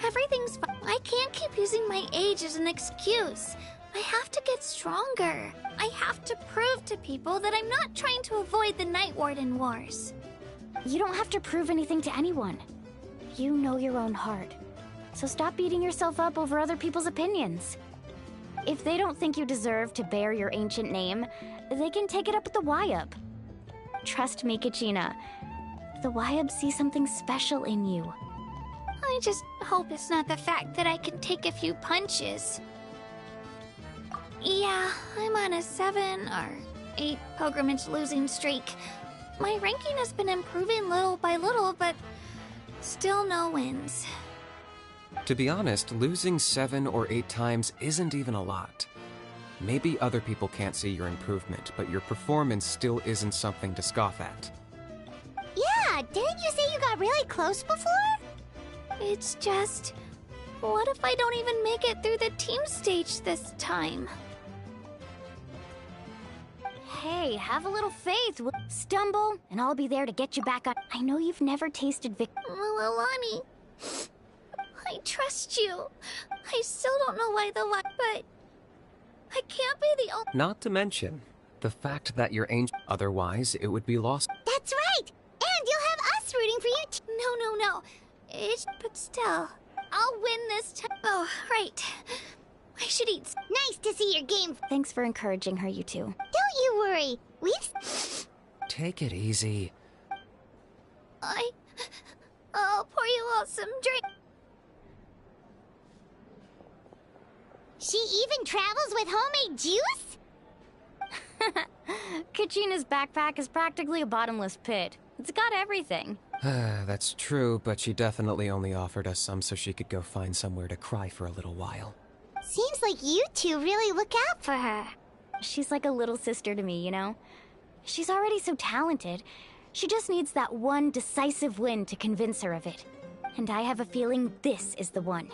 [SPEAKER 1] Everything's fine. I can't keep using my age as an excuse. I have to get stronger. I have to prove to people that I'm not trying to avoid the Night Warden Wars.
[SPEAKER 2] You don't have to prove anything to anyone. You know your own heart. So stop beating yourself up over other people's opinions. If they don't think you deserve to bear your ancient name, they can take it up with the Wyup. Trust me, Kachina. The Wyup see something special in you.
[SPEAKER 1] I just hope it's not the fact that I can take a few punches. Yeah, I'm on a 7 or 8 pilgrimage losing streak. My ranking has been improving little by little, but still no wins.
[SPEAKER 3] To be honest, losing 7 or 8 times isn't even a lot. Maybe other people can't see your improvement, but your performance still isn't something to scoff at.
[SPEAKER 4] Yeah, didn't you say you got really close before?
[SPEAKER 1] It's just, what if I don't even make it through the team stage this time?
[SPEAKER 2] Hey, have a little faith. We'll stumble, and I'll be there to get you back on. I know you've never tasted
[SPEAKER 1] Alani, I trust you. I still don't know why but I can't be the only—
[SPEAKER 3] Not to mention the fact that you're ancient. Otherwise, it would be lost.
[SPEAKER 4] That's right! And you'll have us rooting for you too.
[SPEAKER 1] No. But still, I'll win this time. Oh, right. I should eat.
[SPEAKER 4] Nice to see your game.
[SPEAKER 2] Thanks for encouraging her, you two.
[SPEAKER 4] Don't you worry. We've...
[SPEAKER 3] Take it easy.
[SPEAKER 1] I'll pour you all some drink.
[SPEAKER 4] She even travels with homemade juice?
[SPEAKER 2] Kachina's backpack is practically a bottomless pit. It's got everything.
[SPEAKER 3] That's true, but she definitely only offered us some so she could go find somewhere to cry for a little while.
[SPEAKER 4] Seems like you two really look out for her.
[SPEAKER 2] She's like a little sister to me, you know? She's already so talented. She just needs that one decisive win to convince her of it. And I have a feeling this is the one.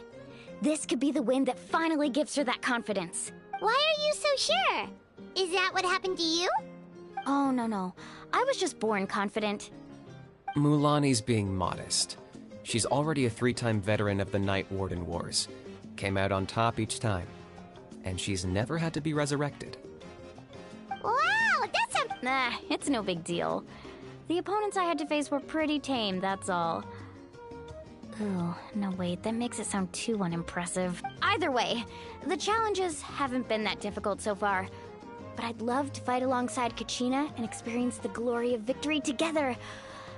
[SPEAKER 2] This could be the win that finally gives her that confidence.
[SPEAKER 4] Why are you so sure? Is that what happened to you?
[SPEAKER 2] Oh, no. I was just born confident.
[SPEAKER 3] Mulani's being modest. She's already a 3-time veteran of the Night Warden Wars. Came out on top each time. And she's never had to be resurrected.
[SPEAKER 4] Wow, that's a...
[SPEAKER 2] Nah, it's no big deal. The opponents I had to face were pretty tame, that's all. Oh, no wait, that makes it sound too unimpressive. Either way, the challenges haven't been that difficult so far. But I'd love to fight alongside Kachina and experience the glory of victory together.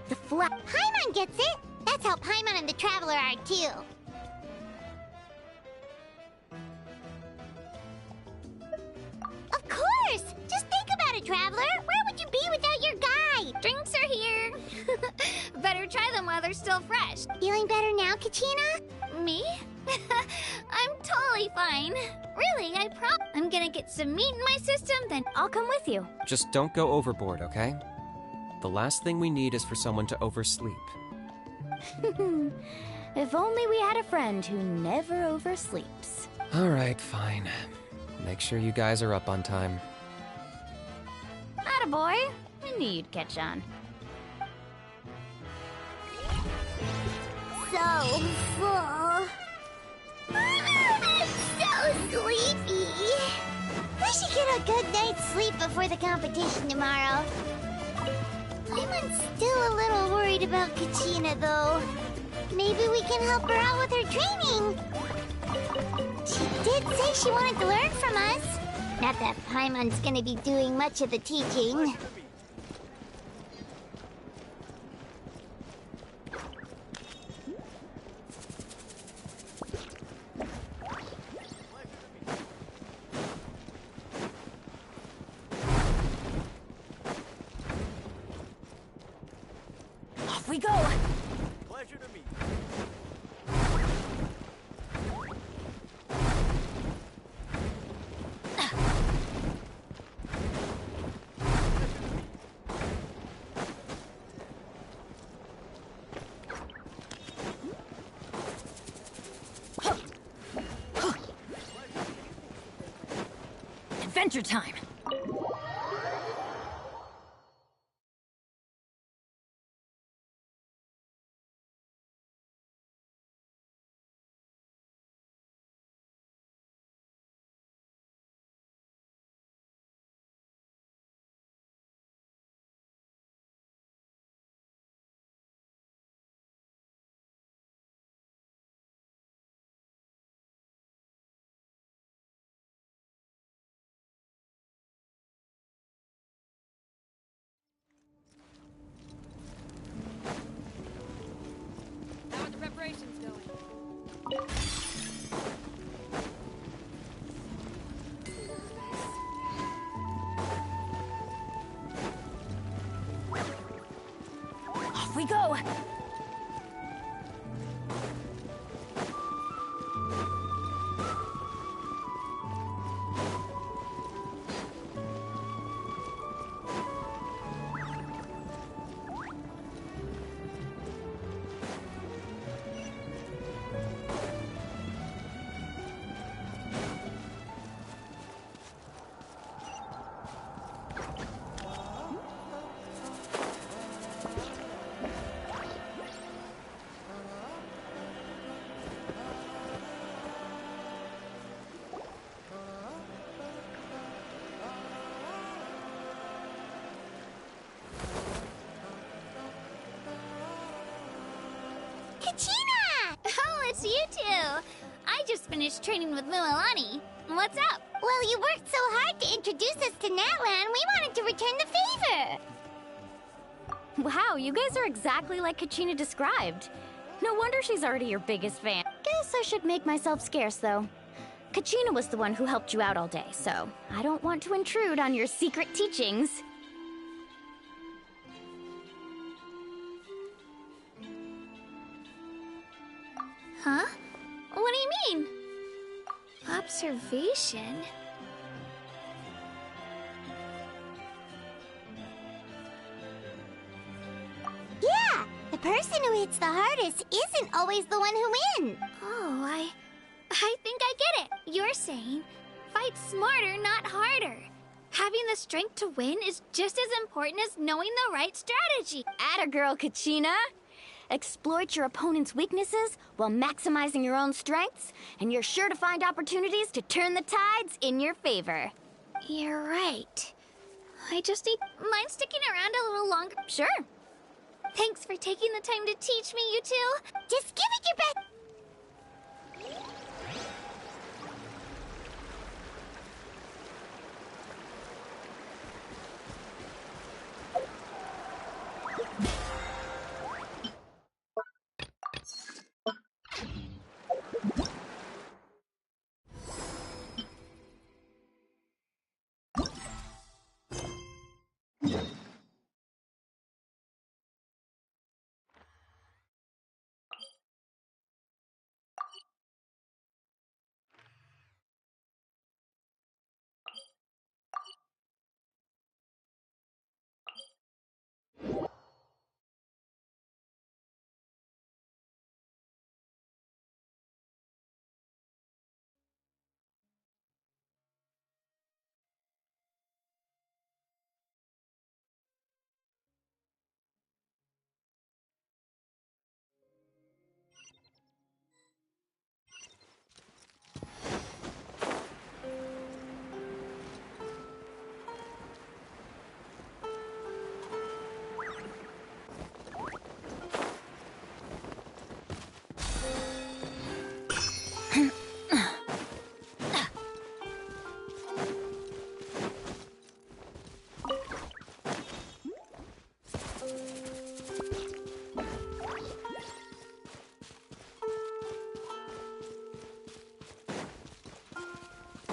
[SPEAKER 2] The
[SPEAKER 4] Paimon gets it! That's how Paimon and the Traveler are too. Of course! Just think about it, Traveler! Where would you be without your guy?
[SPEAKER 1] Drinks are here. Better try them while they're still fresh.
[SPEAKER 4] Feeling better now, Kachina?
[SPEAKER 1] Me? I'm totally fine. Really, I'm gonna get some meat in my system, then
[SPEAKER 2] I'll come with you.
[SPEAKER 3] Just don't go overboard, okay? The last thing we need is for someone to oversleep.
[SPEAKER 2] If only we had a friend who never oversleeps.
[SPEAKER 3] Alright, fine. Make sure you guys are up on time.
[SPEAKER 2] Attaboy. I knew you'd catch on.
[SPEAKER 4] So full. I'm so sleepy. I should get a good night's sleep before the competition tomorrow. I'm still a little worried about Kachina, though. Maybe we can help her out with her training. She did say she wanted to learn from us. Not that Paimon's gonna be doing much of the teaching.
[SPEAKER 9] Adventure time!
[SPEAKER 2] How are the preparations going?
[SPEAKER 9] Off we go!
[SPEAKER 4] Kachina!
[SPEAKER 1] Oh, it's you two! I just finished training with Mualani. What's up?
[SPEAKER 4] Well, you worked so hard to introduce us to Natlan, we wanted to return the favor.
[SPEAKER 2] Wow, you guys are exactly like Kachina described. No wonder she's already your biggest fan. Guess I should make myself scarce, though. Kachina was the one who helped you out all day, so I don't want to intrude on your secret teachings.
[SPEAKER 1] Huh? What do you mean? Observation?
[SPEAKER 4] Yeah, the person who hits the hardest isn't always the one who wins.
[SPEAKER 1] Oh, I think I get it. You're saying, fight smarter, not harder. Having the strength to win is just as important as knowing the right strategy.
[SPEAKER 2] Atta girl, Kachina! Exploit your opponent's weaknesses while maximizing your own strengths, and you're sure to find opportunities to turn the tides in your favor.
[SPEAKER 1] You're right. I just need mine sticking around a little longer.
[SPEAKER 2] Sure.
[SPEAKER 1] Thanks for taking the time to teach me, you two.
[SPEAKER 4] Just give it your best.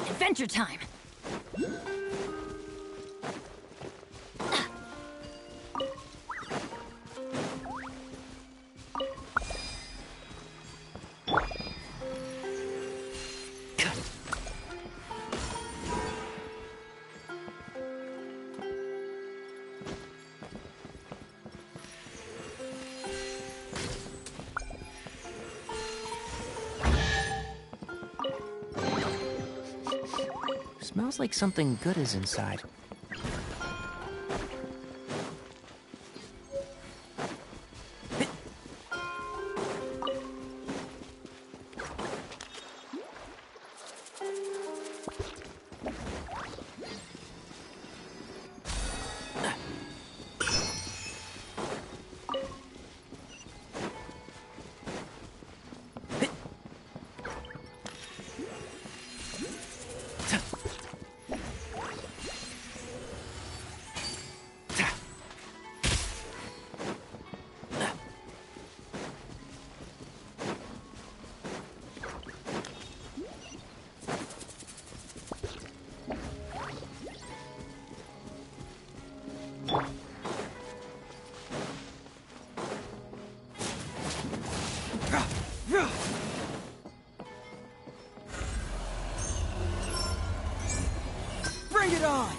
[SPEAKER 9] Adventure time!
[SPEAKER 10] Smells like something good is inside.
[SPEAKER 6] Bring it on!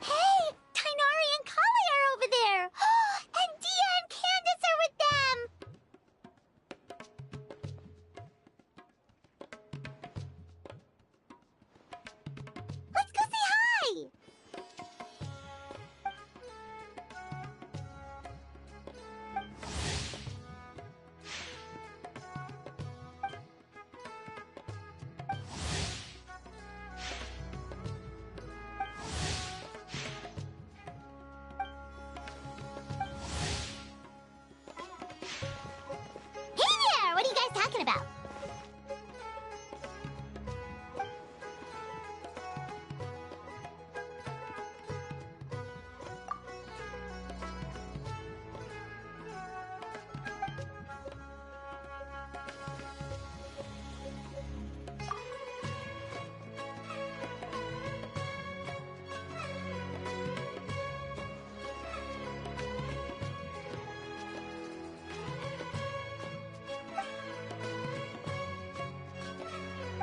[SPEAKER 4] Hey! Tainari and Kali are over there! And Dia and Candace are with them! Let's go say hi! Hey there! What are you guys talking about?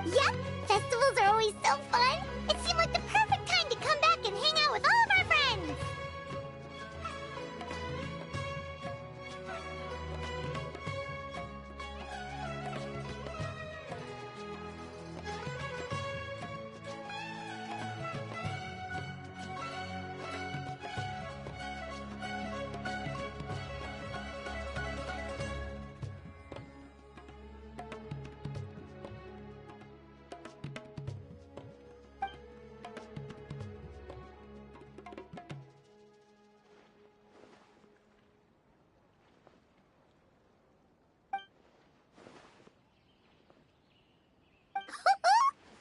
[SPEAKER 4] Yep, festivals are always so fun. It seemed like the perfect time to come back and hang out with all of our friends.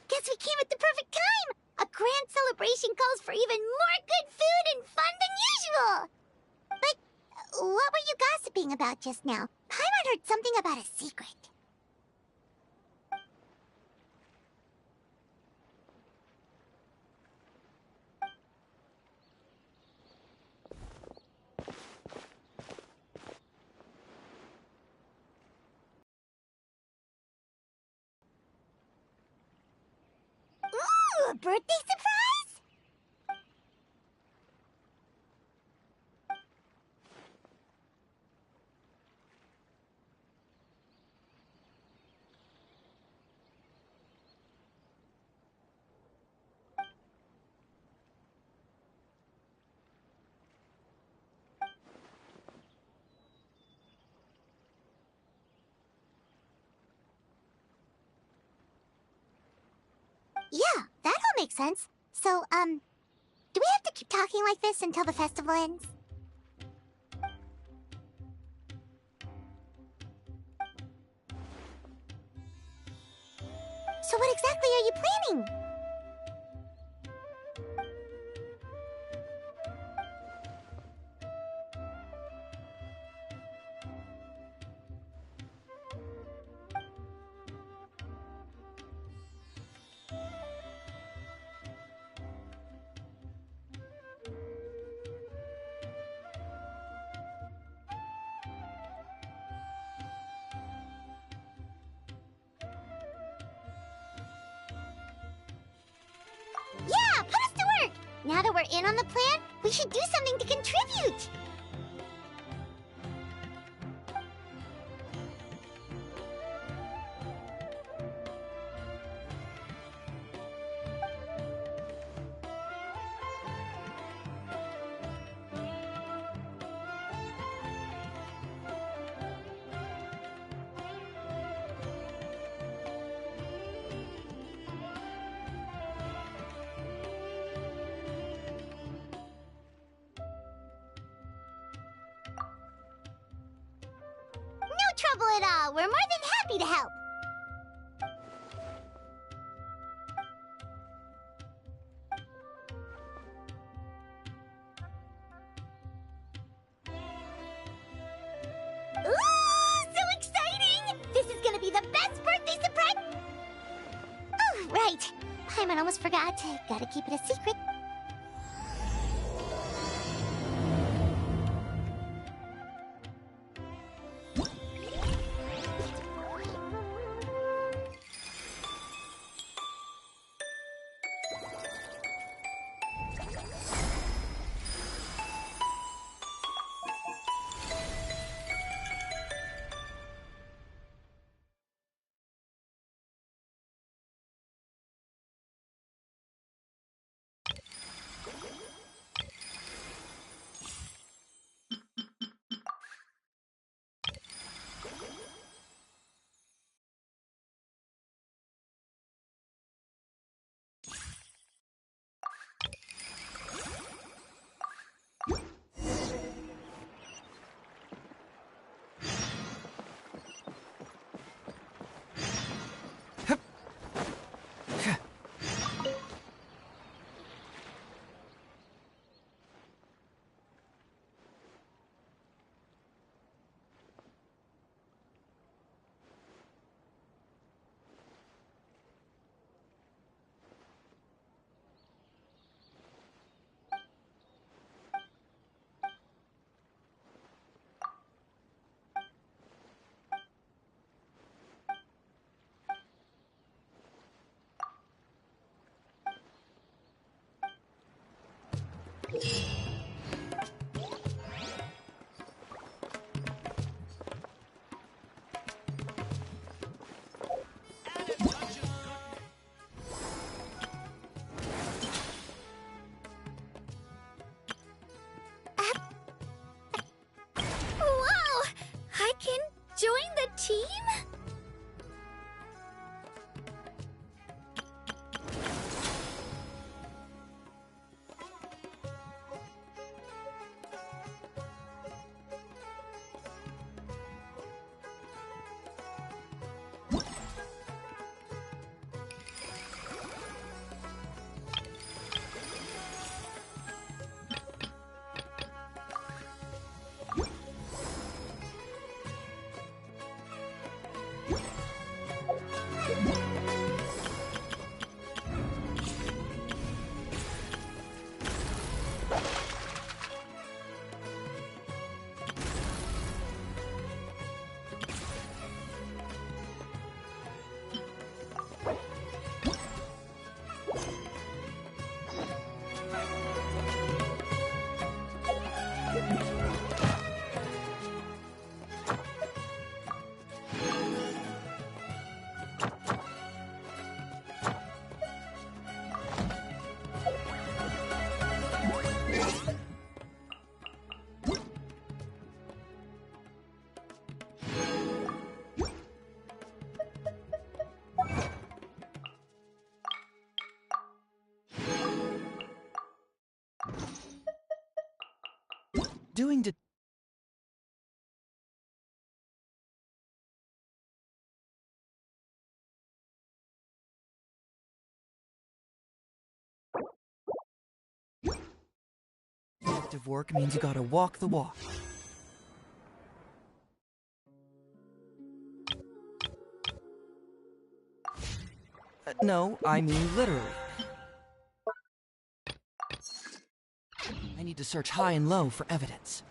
[SPEAKER 4] Guess we came at the perfect time! A grand celebration calls for even more good food and fun than usual! But what were you gossiping about just now? Paimon heard something about a secret. Ooh, a birthday surprise? Yeah, that all makes sense. So, do we have to keep talking like this until the festival ends? So what exactly are you planning? we're in on the plan, we should do something to contribute. No trouble at all. We're more than happy to help. Ooh, so exciting! This is gonna be the best birthday surprise! Oh, right. Paimon almost forgot. Gotta keep it a secret.
[SPEAKER 1] Wow! I can join the team?
[SPEAKER 10] Doing de- Detective work means you gotta walk the walk. No, I mean literally. I need to search high and low for evidence.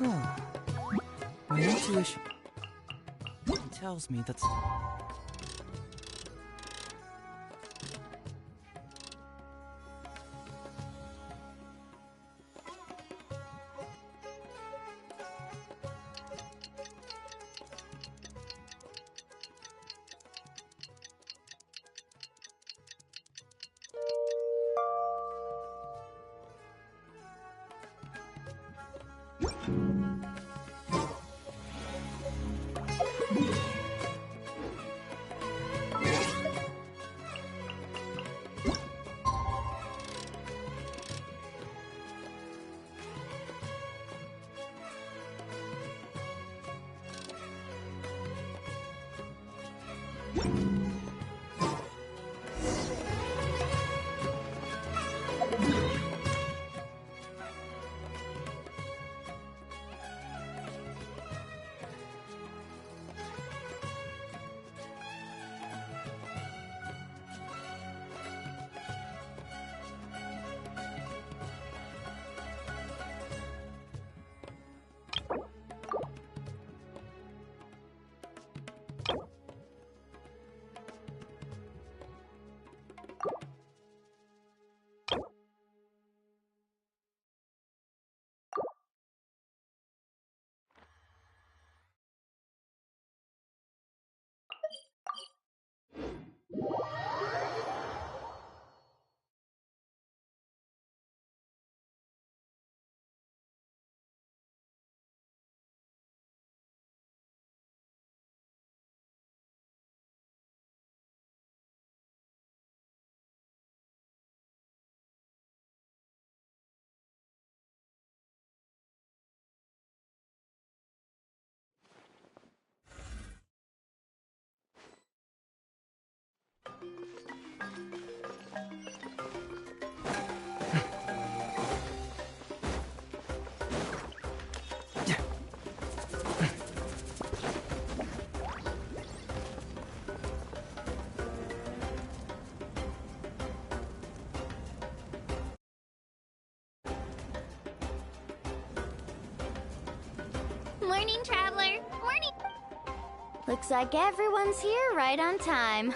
[SPEAKER 10] Huh. My intuition tells me that's...
[SPEAKER 1] Morning, Traveler. Morning.
[SPEAKER 2] Looks like everyone's here right on time.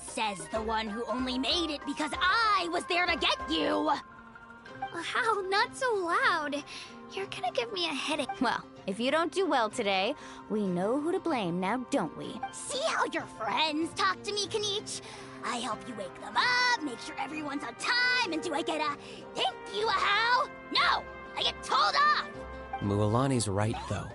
[SPEAKER 9] Says the one who only made it because I was there to get you!
[SPEAKER 1] Wow, not so loud. You're gonna give me a headache.
[SPEAKER 2] Well, if you don't do well today, we know who to blame now, don't we?
[SPEAKER 9] See how your friends talk to me, Kanich? I help you wake them up, make sure everyone's on time, and do I get a thank you, how? No! I get told off!
[SPEAKER 3] Mualani's right, though.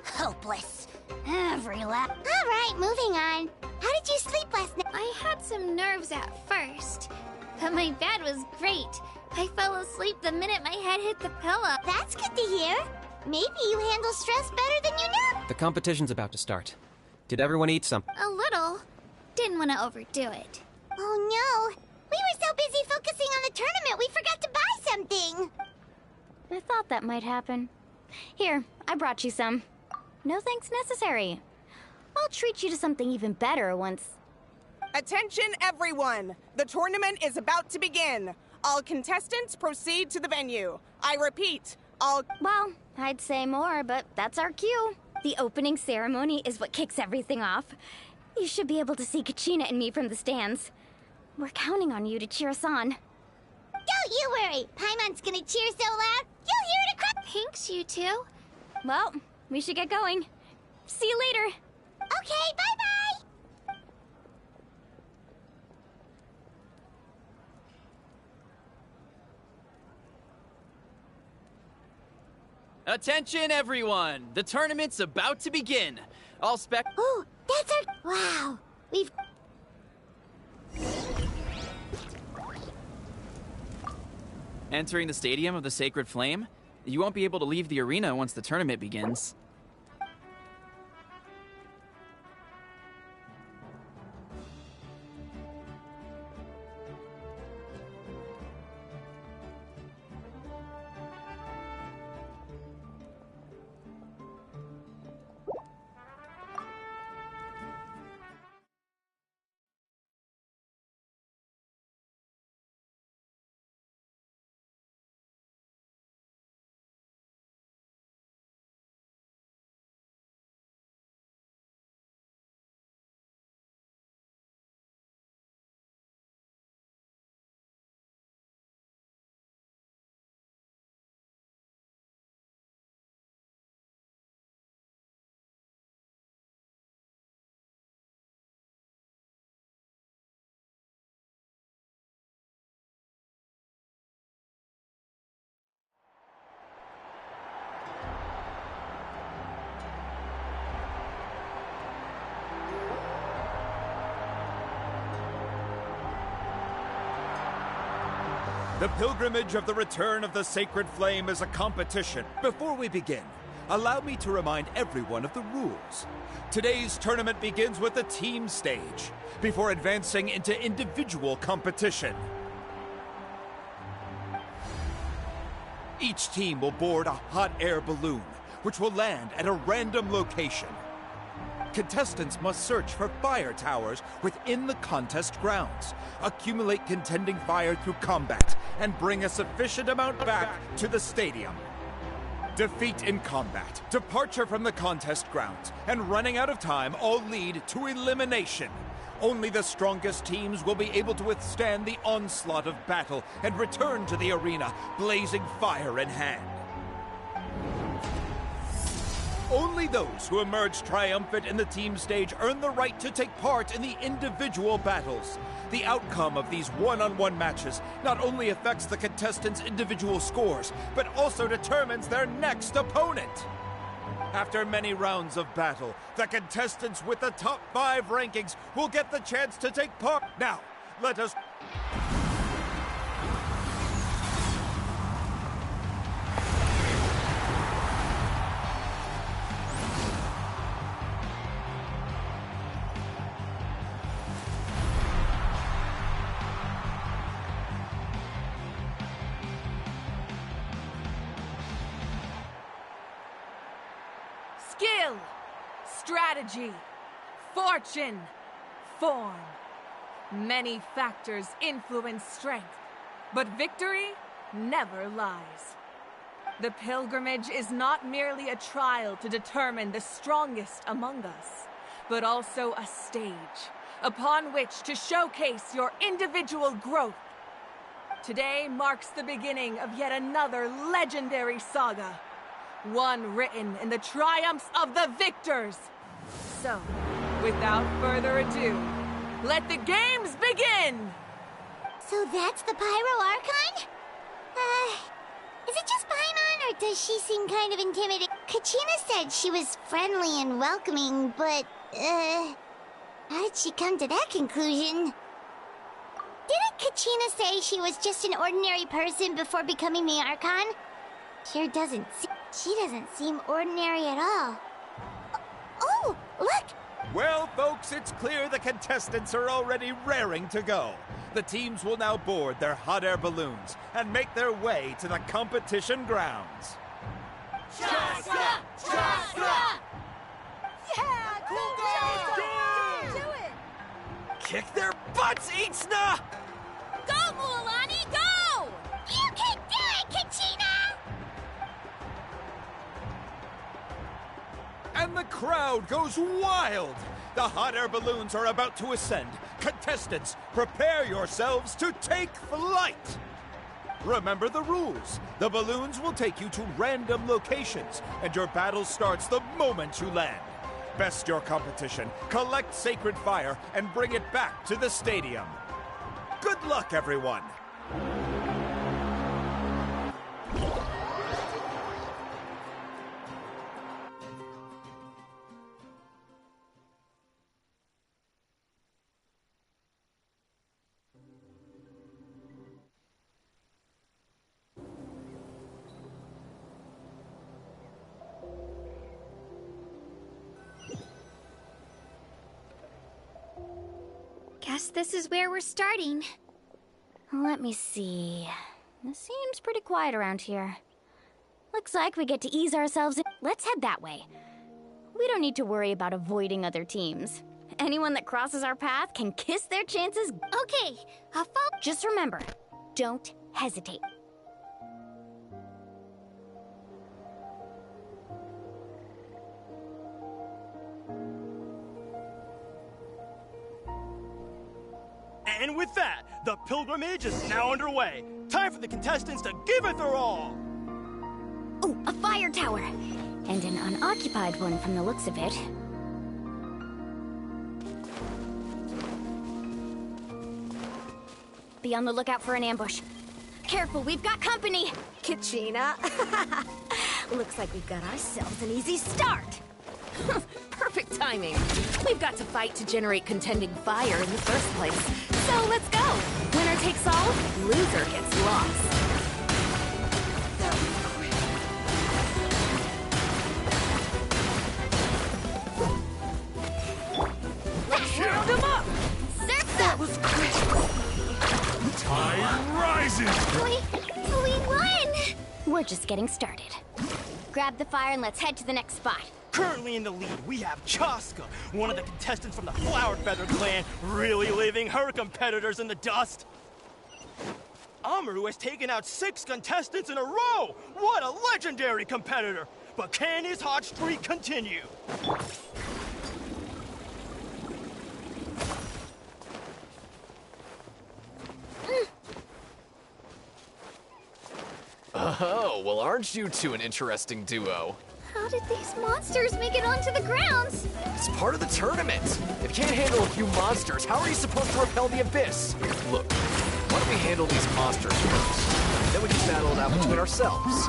[SPEAKER 9] Hopeless. Every lap.
[SPEAKER 4] Alright, moving on. How did you sleep last night?
[SPEAKER 1] I had some nerves at first, but my bed was great. I fell asleep the minute my head hit the pillow.
[SPEAKER 4] That's good to hear. Maybe you handle stress better than you know.
[SPEAKER 3] The competition's about to start. Did everyone eat something?
[SPEAKER 1] A little. Didn't want to overdo it.
[SPEAKER 4] Oh no. We were so busy focusing on the tournament we forgot to buy something.
[SPEAKER 2] I thought that might happen. Here, I brought you some. No thanks necessary. I'll treat you to something even better once...
[SPEAKER 11] Attention, everyone! The tournament is about to begin. All contestants proceed to the venue. I repeat, all...
[SPEAKER 2] Well, I'd say more, but that's our cue. The opening ceremony is what kicks everything off. You should be able to see Kachina and me from the stands. We're counting on you to cheer us on.
[SPEAKER 4] Don't you worry. Paimon's gonna cheer so loud, you'll hear it across...
[SPEAKER 1] Thanks, you two.
[SPEAKER 2] Well, we should get going. See you later.
[SPEAKER 4] Okay, bye-bye!
[SPEAKER 6] Attention, everyone! The tournament's about to begin. All spec...
[SPEAKER 4] Ooh, that's our... Wow. We've...
[SPEAKER 6] Entering the Stadium of the Sacred Flame, you won't be able to leave the arena once the tournament begins.
[SPEAKER 12] The pilgrimage of the return of the Sacred Flame is a competition. Before we begin, allow me to remind everyone of the rules. Today's tournament begins with the team stage, before advancing into individual competition. Each team will board a hot air balloon, which will land at a random location. Contestants must search for fire towers within the contest grounds, accumulate contending fire through combat, and bring a sufficient amount back to the stadium. Defeat in combat, departure from the contest grounds, and running out of time all lead to elimination. Only the strongest teams will be able to withstand the onslaught of battle and return to the arena, blazing fire in hand. Only those who emerge triumphant in the team stage earn the right to take part in the individual battles. The outcome of these one-on-one matches not only affects the contestants' individual scores, but also determines their next opponent. After many rounds of battle, the contestants with the top 5 rankings will get the chance to take part. Now, let us...
[SPEAKER 13] Skill, strategy, fortune, form. Many factors influence strength, but victory never lies. The pilgrimage is not merely a trial to determine the strongest among us, but also a stage upon which to showcase your individual growth. Today marks the beginning of yet another legendary saga, one written in the triumphs of the victors. So, without further ado, let the games begin!
[SPEAKER 4] So that's the Pyro Archon? Is it just Paimon, or does she seem kind of intimidating? Kachina said she was friendly and welcoming, but, how did she come to that conclusion? Didn't Kachina say she was just an ordinary person before becoming the Archon? She doesn't seem ordinary at all. Oh, look!
[SPEAKER 12] Well, folks, it's clear the contestants are already raring to go. The teams will now board their hot air balloons and make their way to the competition grounds.
[SPEAKER 9] Chaska! Chaska!
[SPEAKER 13] Yeah, cool
[SPEAKER 9] Chaska!
[SPEAKER 13] Do it!
[SPEAKER 10] Kick their butts, Itzna!
[SPEAKER 9] Go, Mualani, go!
[SPEAKER 4] You can do it, Kachina!
[SPEAKER 12] And the crowd goes wild! The hot air balloons are about to ascend. Contestants, prepare yourselves to take flight! Remember the rules. The balloons will take you to random locations, and your battle starts the moment you land. Best your competition, collect sacred fire, and bring it back to the stadium. Good luck, everyone!
[SPEAKER 1] Guess this is where we're starting.
[SPEAKER 2] Let me see. It seems pretty quiet around here. Looks like we get to ease ourselves in. Let's head that way. We don't need to worry about avoiding other teams. Anyone that crosses our path can kiss their chances.
[SPEAKER 1] Okay, I'll follow.
[SPEAKER 2] Just remember, don't hesitate.
[SPEAKER 14] And with that, the pilgrimage is now underway. Time for the contestants to give it their all!
[SPEAKER 2] Oh, a fire tower! And an unoccupied one from the looks of it. Be on the lookout for an ambush. Careful, we've got company!
[SPEAKER 15] Kachina. Looks like we've got ourselves an easy start. Perfect timing. We've got to fight to generate contending fire in the first place. So let's go. Winner takes all, loser gets lost.
[SPEAKER 9] Let's round him up!
[SPEAKER 15] That was quick.
[SPEAKER 12] Tide rises!
[SPEAKER 2] We won! We're just getting started. Grab the fire and let's head to the next spot.
[SPEAKER 14] Currently in the lead, we have Chaska, one of the contestants from the Flower Feather clan, really leaving her competitors in the dust. Amaru has taken out 6 contestants in a row! What a legendary competitor! But can his hot streak continue?
[SPEAKER 16] Oh, well, aren't you two an interesting duo?
[SPEAKER 1] How did these monsters make it onto the grounds?
[SPEAKER 16] It's part of the tournament. If you can't handle a few monsters, how are you supposed to repel the abyss? Look, why don't we handle these monsters first? Then we can battle it out between ourselves.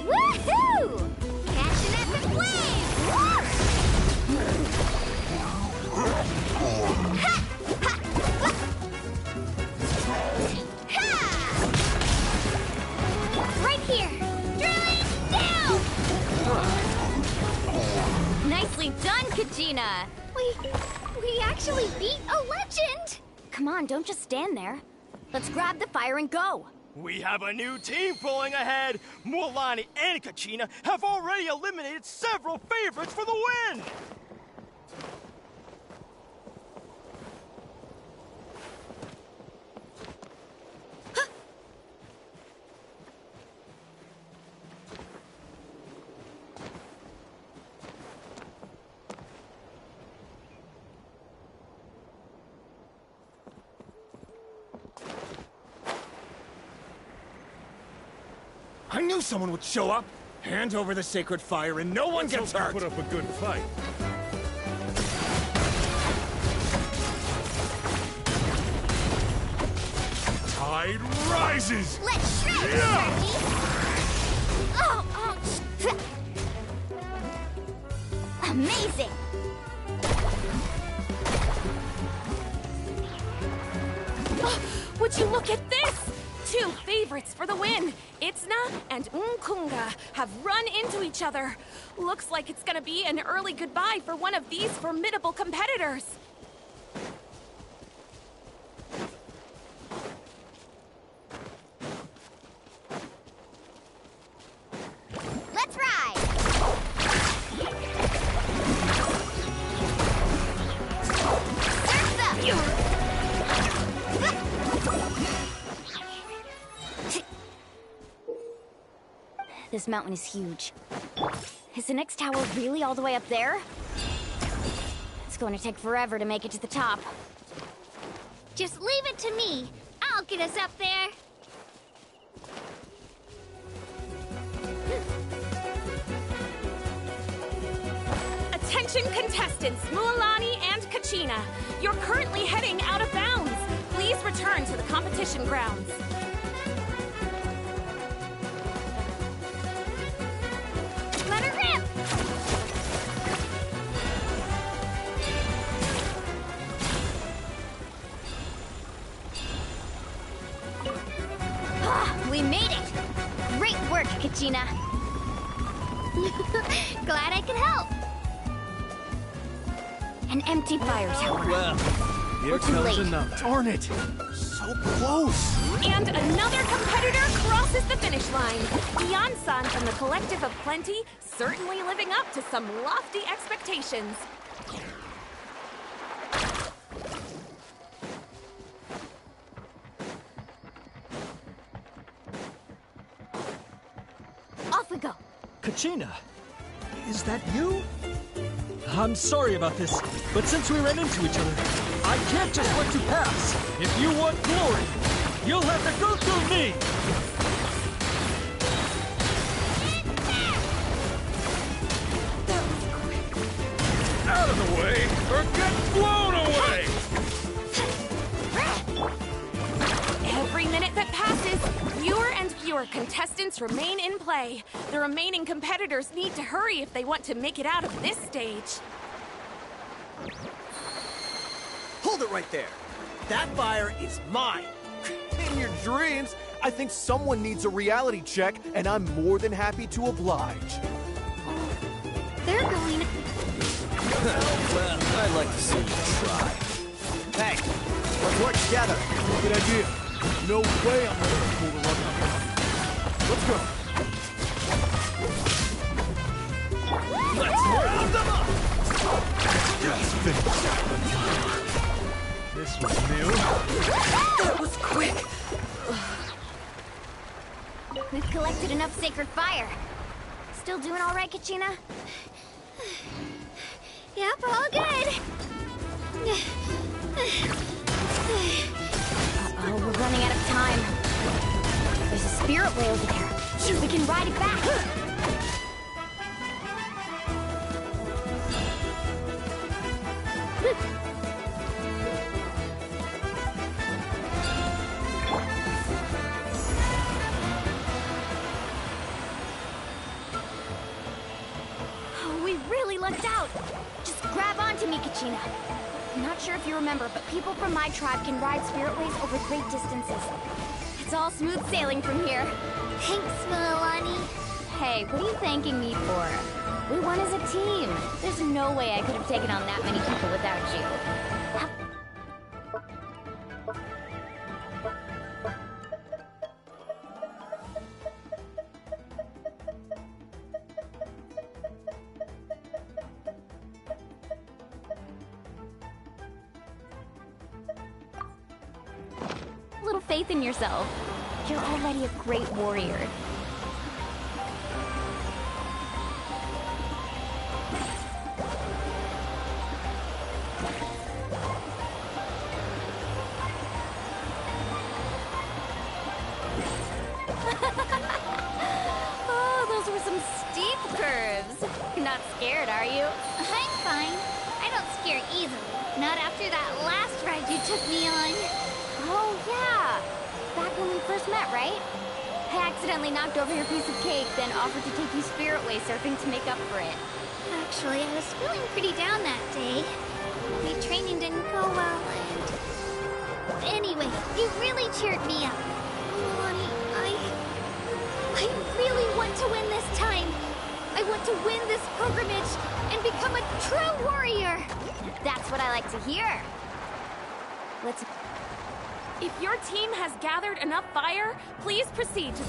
[SPEAKER 1] Woohoo! Catching at the Right here! Drilling down!
[SPEAKER 2] Nicely done, Kachina!
[SPEAKER 1] We actually beat a legend!
[SPEAKER 2] Come on, don't just stand there. Let's grab the fire and go!
[SPEAKER 14] We have a new team pulling ahead! Mualani and Kachina have already eliminated several favorites for the win!
[SPEAKER 17] I knew someone would show up. Hand over the sacred fire and no one gets hurt.
[SPEAKER 5] Put up a good fight. Tide rises!
[SPEAKER 9] Let's shred,
[SPEAKER 5] Yeah!
[SPEAKER 9] Oh, ouch! Amazing!
[SPEAKER 15] Would you look at this? Two favorites for the win. Itzna and Nkunga have run into each other. Looks like it's gonna be an early goodbye for one of these formidable competitors.
[SPEAKER 9] Let's ride! Surf's up!
[SPEAKER 2] This mountain is huge. Is the next tower really all the way up there? It's going to take forever to make it to the top.
[SPEAKER 1] Just leave it to me. I'll get us up there.
[SPEAKER 15] Attention contestants, Mualani and Kachina. You're currently heading out of bounds. Please return to the competition grounds.
[SPEAKER 1] Let her rip!
[SPEAKER 2] We made it! Great work, Kachina.
[SPEAKER 1] Glad I could help.
[SPEAKER 2] An empty fire tower.
[SPEAKER 14] Well, here
[SPEAKER 2] We're too
[SPEAKER 14] comes
[SPEAKER 2] late.
[SPEAKER 14] another. Darn it! So close!
[SPEAKER 15] And another competitor crosses the finish line. Beyond-san from the Collective of Plenty, certainly living up to some lofty expectations.
[SPEAKER 2] Off we go.
[SPEAKER 14] Kachina, is that you? I'm sorry about this, but since we ran into each other, I can't just let you pass. If you want glory, you'll have to go through me.
[SPEAKER 5] Out of the way, or get blown away!
[SPEAKER 15] Every minute that passes, fewer and fewer contestants remain in play. The remaining competitors need to hurry if they want to make it out of this stage.
[SPEAKER 16] Hold it right there. That fire is mine. In your dreams, I think someone needs a reality check, and I'm more than happy to oblige.
[SPEAKER 1] They're going.
[SPEAKER 16] Well, I'd like to see you try. Hey, let's work together. Good idea. No way I'm gonna pull the rug out. Let's go.
[SPEAKER 5] Let's round them up! Just finish. This was new.
[SPEAKER 15] That was quick.
[SPEAKER 2] We've collected enough sacred fire. Still doing all right, Kachina?
[SPEAKER 1] Yep, all good.
[SPEAKER 2] Uh-oh, we're running out of time. There's a spirit way over there. We can ride it back.
[SPEAKER 1] We really lucked out.
[SPEAKER 2] Just grab onto me, Kachina. I'm not sure if you remember, but people from my tribe can ride spirit ways over great distances. It's all smooth sailing from here.
[SPEAKER 1] Thanks, Mualani.
[SPEAKER 2] Hey, what are you thanking me for? We won as a team. There's no way I could have taken on that many people without you. Little faith in yourself. You're already a great warrior. scared, are you?
[SPEAKER 1] I'm fine. I don't scare easily. Not after that last ride you took me on.
[SPEAKER 2] Oh, yeah. Back when we first met, right? I accidentally knocked over your piece of cake, then offered to take you Spirit Way surfing to make up for it.
[SPEAKER 1] Actually, I was feeling pretty down that day. My training didn't go well, and... Anyway, you really cheered me up. Lonnie, I really want to win this time. I want to win this pilgrimage and become a true warrior.
[SPEAKER 2] That's what I like to hear. Let's...
[SPEAKER 13] If your team has gathered enough fire, please proceed to...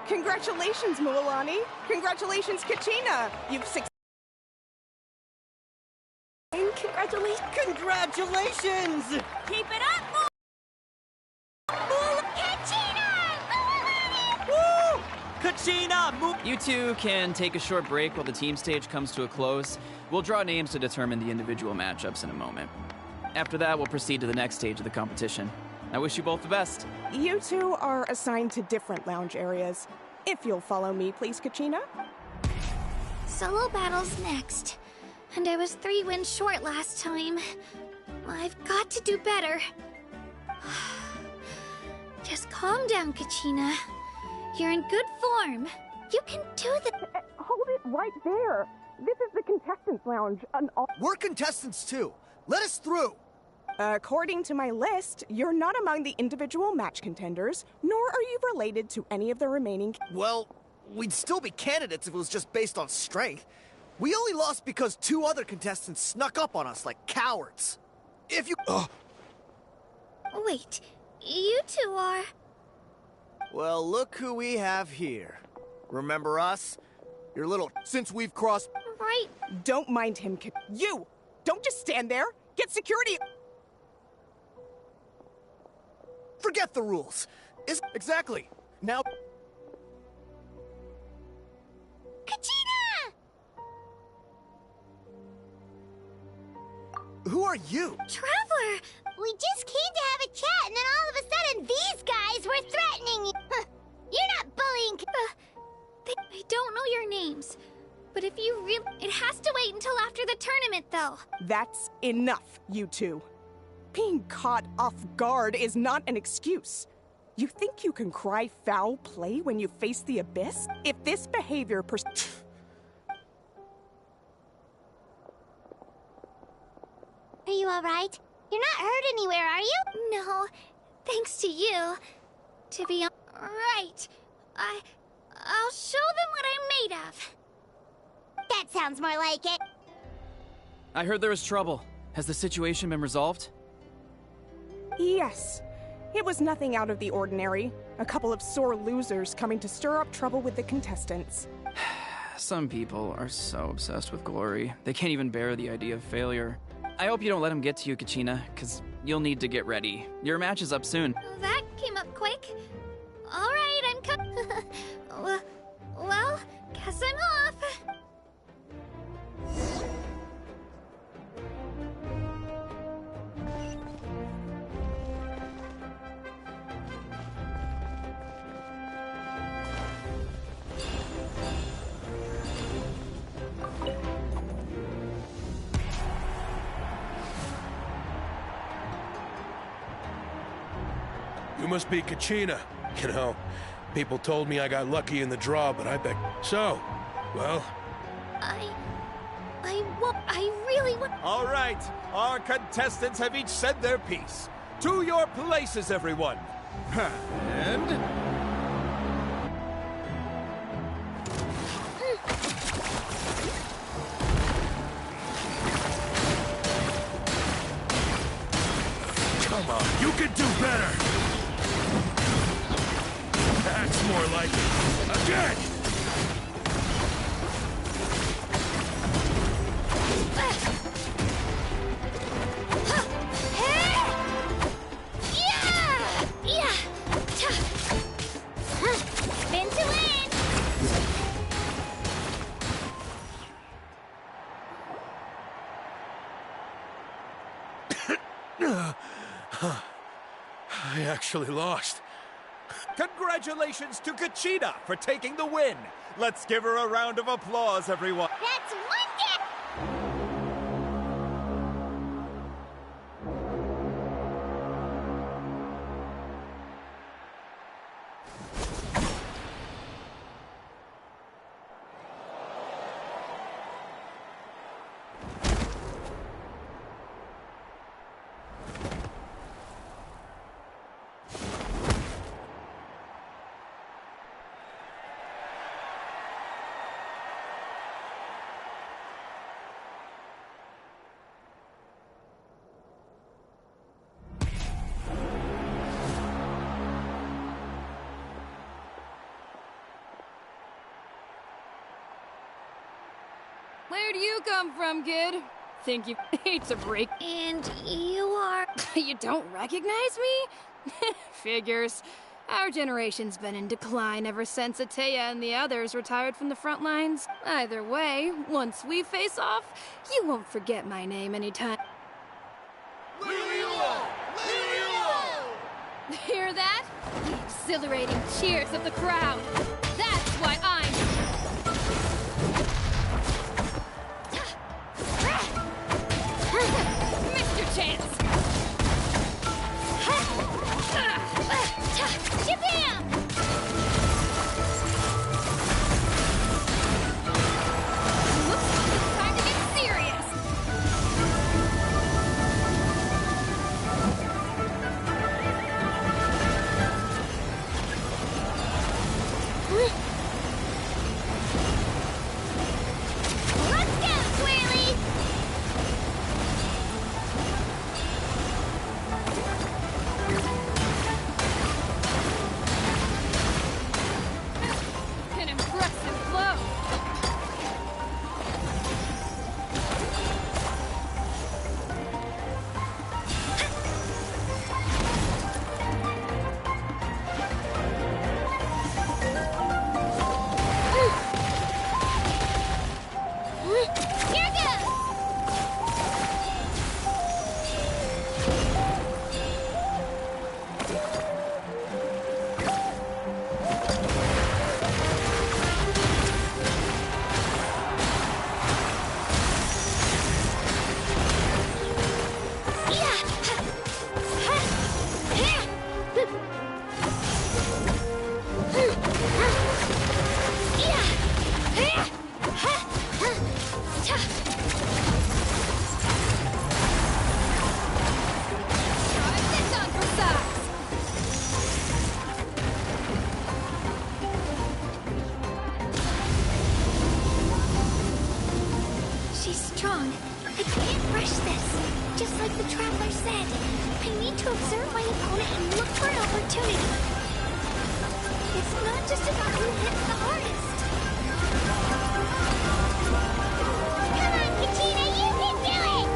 [SPEAKER 11] Congratulations, Mualani. Congratulations, Kachina. You've succeeded.
[SPEAKER 15] Congratulations! Congratulations!
[SPEAKER 13] Keep it up,
[SPEAKER 15] Woo! Kachina!
[SPEAKER 6] You two can take a short break while the team stage comes to a close. We'll draw names to determine the individual matchups in a moment. After that, we'll proceed to the next stage of the competition. I wish you both the best.
[SPEAKER 11] You two are assigned to different lounge areas. If you'll follow me, please, Kachina.
[SPEAKER 1] Solo battle's next. And I was 3 wins short last time. I've got to do better. Just calm down, Kachina. You're in good form. You can do this.
[SPEAKER 11] Hold it right there. This is the contestants' lounge.
[SPEAKER 14] We're contestants too. Let us through.
[SPEAKER 11] According to my list, you're not among the individual match contenders, nor are you related to any of the remaining...
[SPEAKER 14] Well, we'd still be candidates if it was just based on strength. We only lost because 2 other contestants snuck up on us like cowards. If you...
[SPEAKER 1] Wait, you two are...
[SPEAKER 14] Well, look who we have here. Remember us? Your little... Since we've crossed...
[SPEAKER 1] Right.
[SPEAKER 11] Don't mind him, You! Don't just stand there! Get security!
[SPEAKER 14] Forget the rules. Exactly. Now...
[SPEAKER 4] Kachina!
[SPEAKER 14] Who are you?
[SPEAKER 1] Traveler!
[SPEAKER 4] We just came to have a chat, and then all of a sudden these guys were threatening you. You're not bullying...
[SPEAKER 1] I don't know your names. But if you really... It has to wait until after the tournament, though.
[SPEAKER 11] That's enough, you two. Being caught off guard is not an excuse. You think you can cry foul play when you face the abyss? If this behavior
[SPEAKER 4] Are you alright? You're not hurt anywhere, are you?
[SPEAKER 1] No, thanks to you. To be right, I'll show them what I'm made of.
[SPEAKER 4] That sounds more like it.
[SPEAKER 6] I heard there was trouble. Has the situation been resolved?
[SPEAKER 11] Yes. It was nothing out of the ordinary. A couple of sore losers coming to stir up trouble with the contestants.
[SPEAKER 6] Some people are so obsessed with glory, they can't even bear the idea of failure. I hope you don't let them get to you, Kachina, because you'll need to get ready. Your match is up soon.
[SPEAKER 1] That came up quick. All right, I'm well, guess I'm off.
[SPEAKER 5] You must be Kachina. You know, people told me I got lucky in the draw, but I bet... So, well...
[SPEAKER 1] I really want...
[SPEAKER 12] All right, our contestants have each said their piece. To your places, everyone. And...
[SPEAKER 5] Come on, you can do better! That's more like it. Again!
[SPEAKER 1] Spin to win!
[SPEAKER 5] actually lost.
[SPEAKER 12] Congratulations to Kachina for taking the win! Let's give her a round of applause, everyone!
[SPEAKER 4] That's one day!
[SPEAKER 18] Where do you come from, kid? Think you hate to break.
[SPEAKER 1] And you are...
[SPEAKER 18] You don't recognize me? Figures. Our generation's been in decline ever since Ateya and the others retired from the front lines. Either way, once we face off, you won't forget my name anytime. Hear that? The exhilarating cheers of the crowd. That's why I'm... Mr. Chance!
[SPEAKER 1] Jabam!
[SPEAKER 18] Looks like it's time to get serious!
[SPEAKER 1] Let's go, Twirly!
[SPEAKER 18] An impressive blow!
[SPEAKER 1] Here goes!
[SPEAKER 18] Try this on for size!
[SPEAKER 1] She's strong. I can't rush this. Just like the Traveler said, I need to observe my opponent and look for an opportunity. It's not just about who hits the hardest.
[SPEAKER 4] Come on, Kachina, you can do it!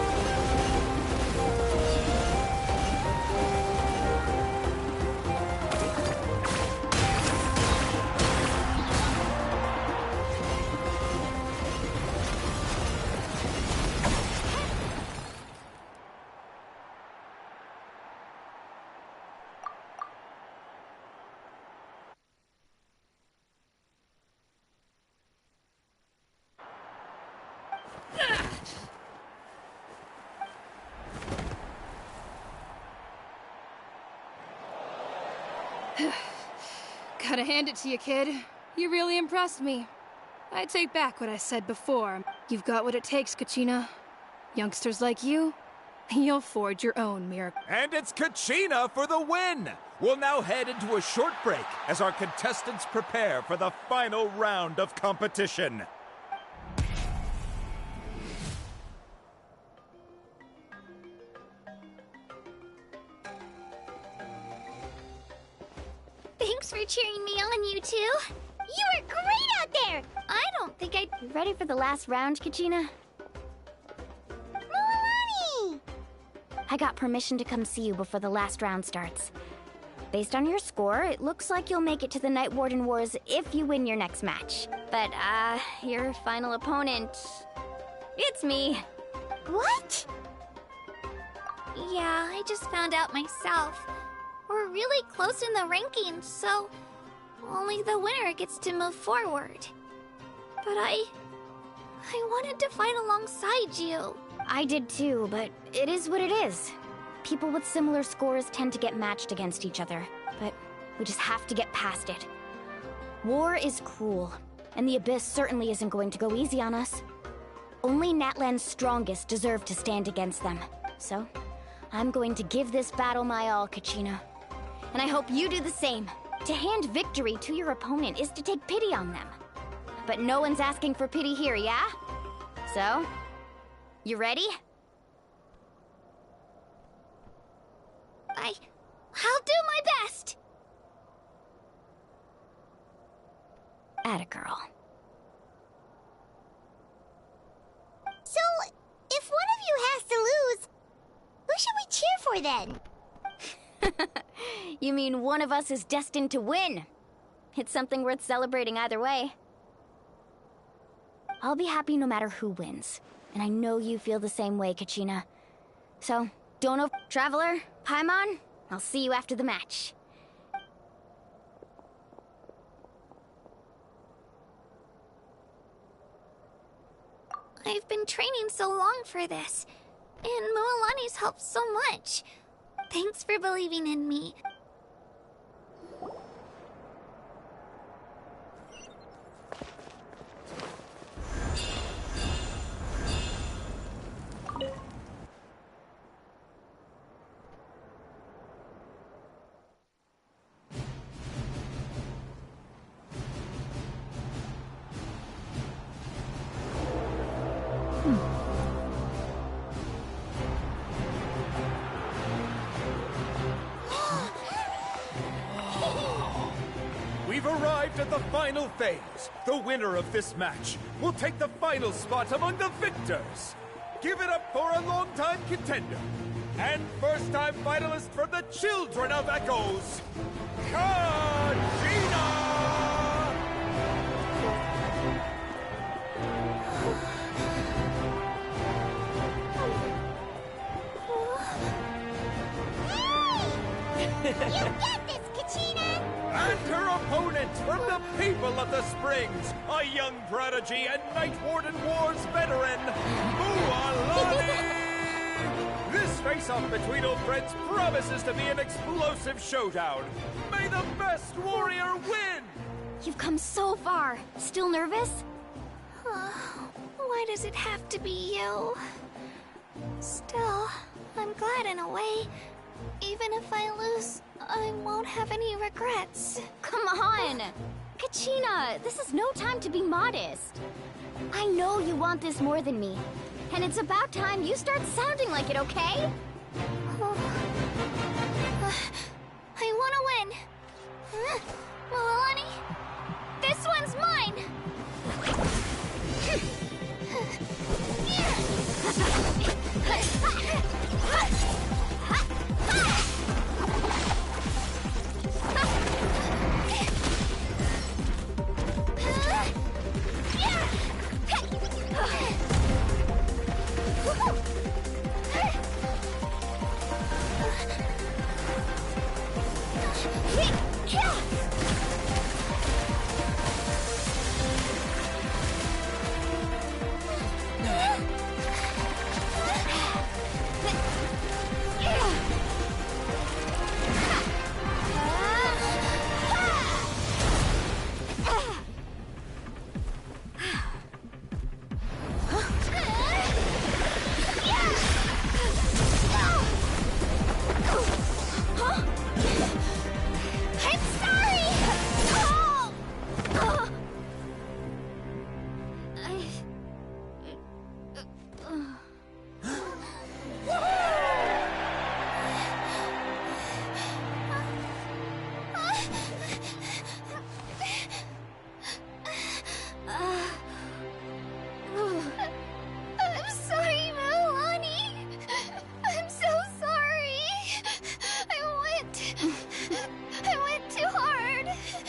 [SPEAKER 18] Gotta hand it to you, kid. You really impressed me. I take back what I said before. You've got what it takes, Kachina. Youngsters like you, you'll forge your own miracle.
[SPEAKER 12] And it's Kachina for the win! We'll now head into a short break as our contestants prepare for the final round of competition.
[SPEAKER 1] Thanks for cheering me on, you two.
[SPEAKER 4] You were great out there!
[SPEAKER 1] I don't think I...
[SPEAKER 2] You ready for the last round, Kachina?
[SPEAKER 4] Mualani!
[SPEAKER 2] I got permission to come see you before the last round starts. Based on your score, it looks like you'll make it to the Night Warden Wars if you win your next match. But, your final opponent... It's me.
[SPEAKER 4] What?
[SPEAKER 1] Yeah, I just found out myself. We're really close in the rankings, so only the winner gets to move forward. But I wanted to fight alongside you.
[SPEAKER 2] I did too, but it is what it is. People with similar scores tend to get matched against each other, but we just have to get past it. War is cruel, and the Abyss certainly isn't going to go easy on us. Only Natlan's strongest deserve to stand against them. So, I'm going to give this battle my all, Kachina. And I hope you do the same. To hand victory to your opponent is to take pity on them. But no one's asking for pity here, yeah? So, you ready?
[SPEAKER 1] I'll do my best!
[SPEAKER 2] Atta girl.
[SPEAKER 4] So, if one of you has to lose, who should we cheer for then?
[SPEAKER 2] You mean one of us is destined to win? It's something worth celebrating either way. I'll be happy no matter who wins. And I know you feel the same way, Kachina. So, Traveler, Paimon, I'll see you after the match.
[SPEAKER 1] I've been training so long for this, and Mualani's helped so much. Thanks for believing in me.
[SPEAKER 12] We've arrived at the final phase. The winner of this match will take the final spot among the victors. Give it up for a long-time contender and first-time finalist from the Children of Echoes, Kachina!
[SPEAKER 4] You get this, Kachina!
[SPEAKER 12] And her opponent from the people of the Springs, a young prodigy and Night Warden Wars veteran, Mualani! This face-off between old friends promises to be an explosive showdown. May the best warrior win!
[SPEAKER 2] You've come so far. Still nervous?
[SPEAKER 1] Why does it have to be you? Still, I'm glad in a way. Even if I lose, I won't have any regrets.
[SPEAKER 2] Come on! Kachina, this is no time to be modest. I know you want this more than me. And it's about time you start sounding like it, okay?
[SPEAKER 1] I want to win. Mualani, this one's mine!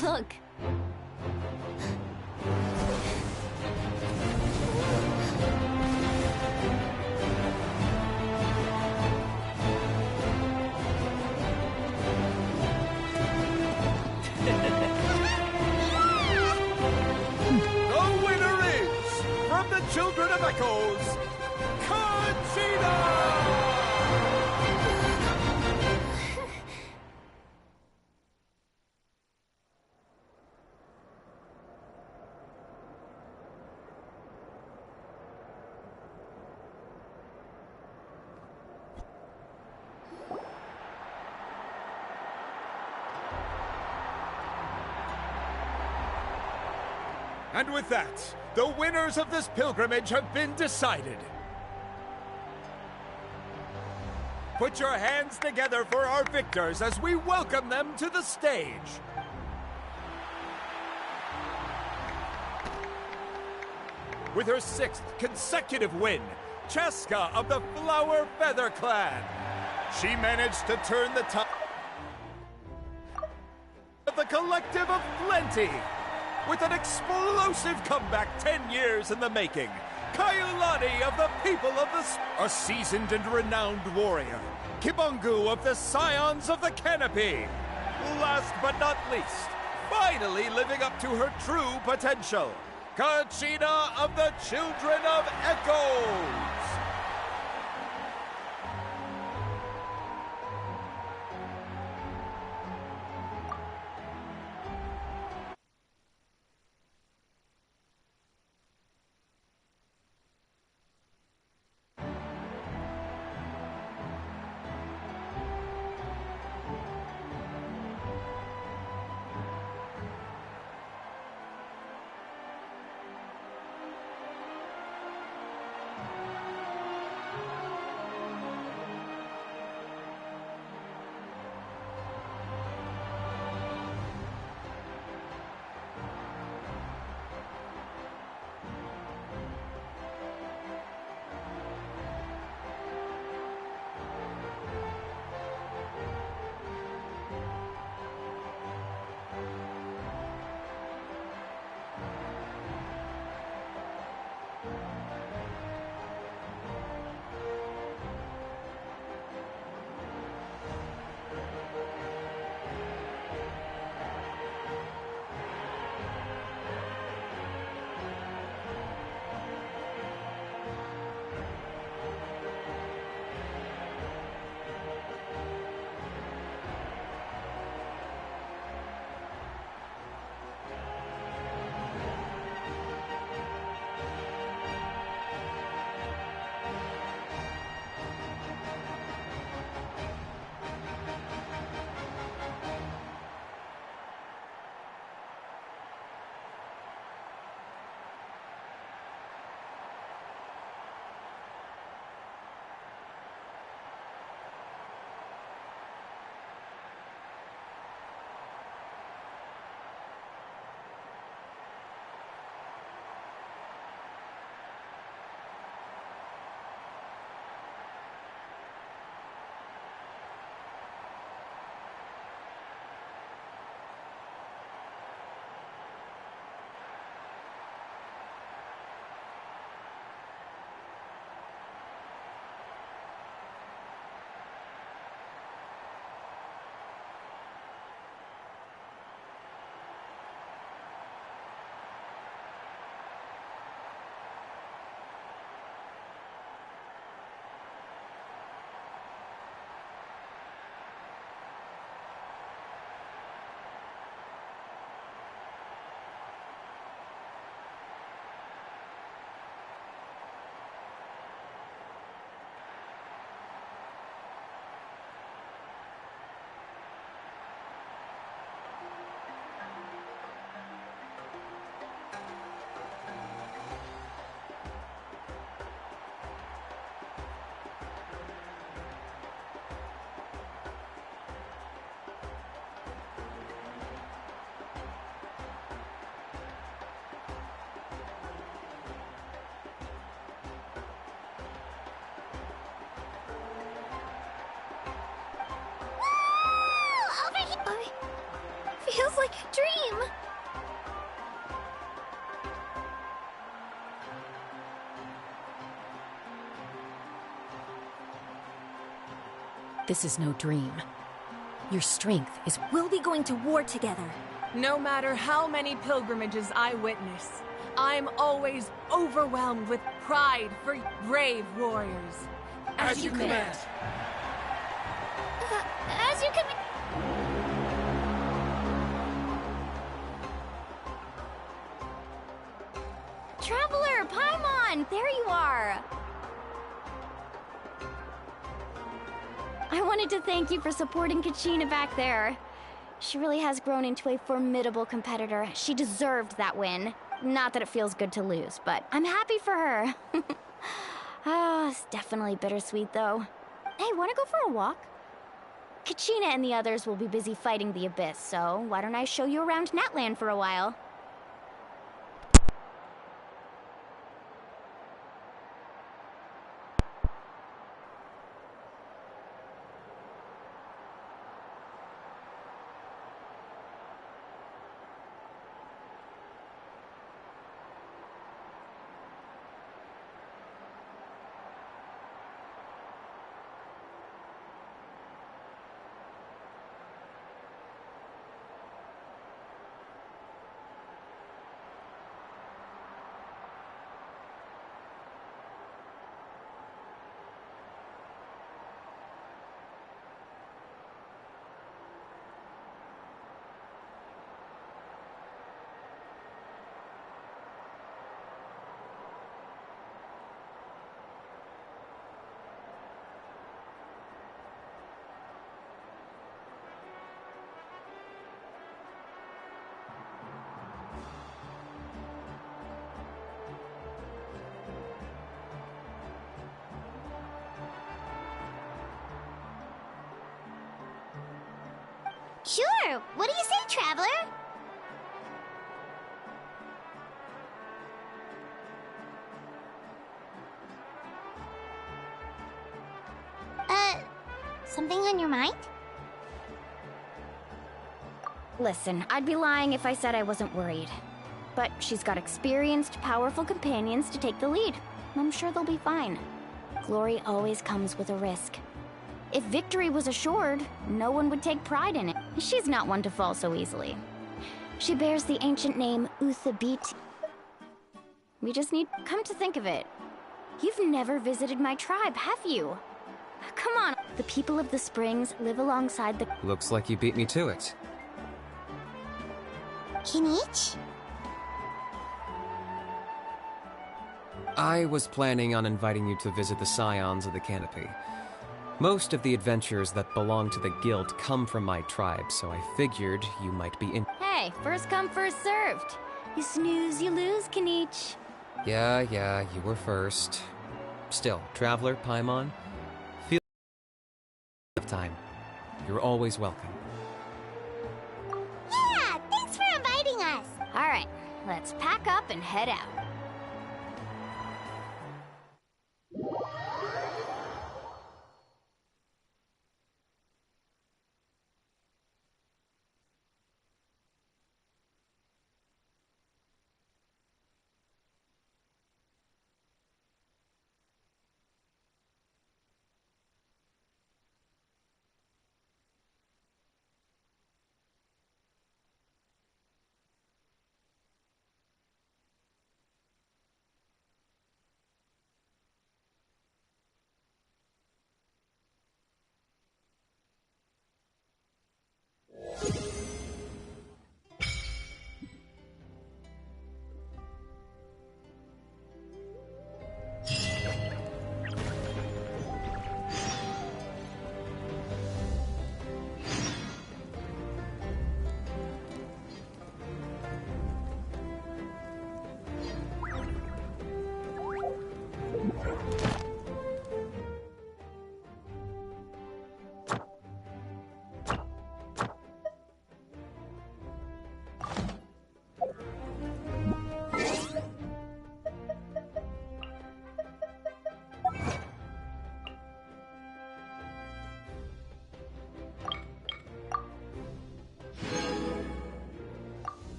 [SPEAKER 2] Look.
[SPEAKER 12] children of Echoes, Conchita! And with that, the winners of this pilgrimage have been decided. Put your hands together for our victors as we welcome them to the stage. With her 6th consecutive win, Cheska of the Flower Feather Clan. She managed to turn the tide of the collective of plenty. With an explosive comeback 10 years in the making, Kaiulani of the people of the... A seasoned and renowned warrior, Kibungu of the Scions of the Canopy. Last but not least, finally living up to her true potential, Conchita of the Children of Echoes.
[SPEAKER 1] Feels like a dream.
[SPEAKER 15] This is no dream. Your strength is...
[SPEAKER 9] We'll be going to war together.
[SPEAKER 13] No matter how many pilgrimages I witness, I'm always overwhelmed with pride for brave warriors.
[SPEAKER 14] As you command.
[SPEAKER 1] As you can.
[SPEAKER 2] Traveler, Paimon, there you are! I wanted to thank you for supporting Kachina back there. She really has grown into a formidable competitor. She deserved that win. Not that it feels good to lose, but I'm happy for her. Oh, it's definitely bittersweet, though. Hey, wanna go for a walk? Kachina and the others will be busy fighting the Abyss, so why don't I show you around Natland for a while?
[SPEAKER 4] Sure, what do you say, Traveler? Something on your mind?
[SPEAKER 2] Listen, I'd be lying if I said I wasn't worried. But she's got experienced, powerful companions to take the lead. I'm sure they'll be fine. Glory always comes with a risk. If victory was assured, no one would take pride in it. She's not one to fall so easily. She bears the ancient name Uthabiti. We just need... Come to think of it, you've never visited my tribe, have you? Come on. The people of the Springs live alongside the...
[SPEAKER 3] Looks like you beat me to it.
[SPEAKER 4] Kinich?
[SPEAKER 3] I was planning on inviting you to visit the Scions of the Canopy. Most of the adventures that belong to the guild come from my tribe, so I figured you might be in...
[SPEAKER 2] Hey, first come, first served. You snooze, you lose, Kinich.
[SPEAKER 3] Yeah, you were first. Still, Traveler, Paimon, feel time. You're always welcome.
[SPEAKER 4] Yeah, thanks for inviting us.
[SPEAKER 2] All right, let's pack up and head out.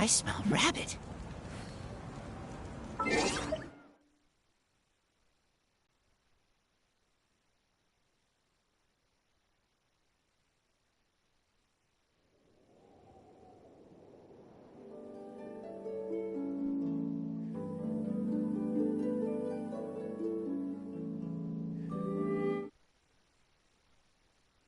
[SPEAKER 10] I smell rabbit.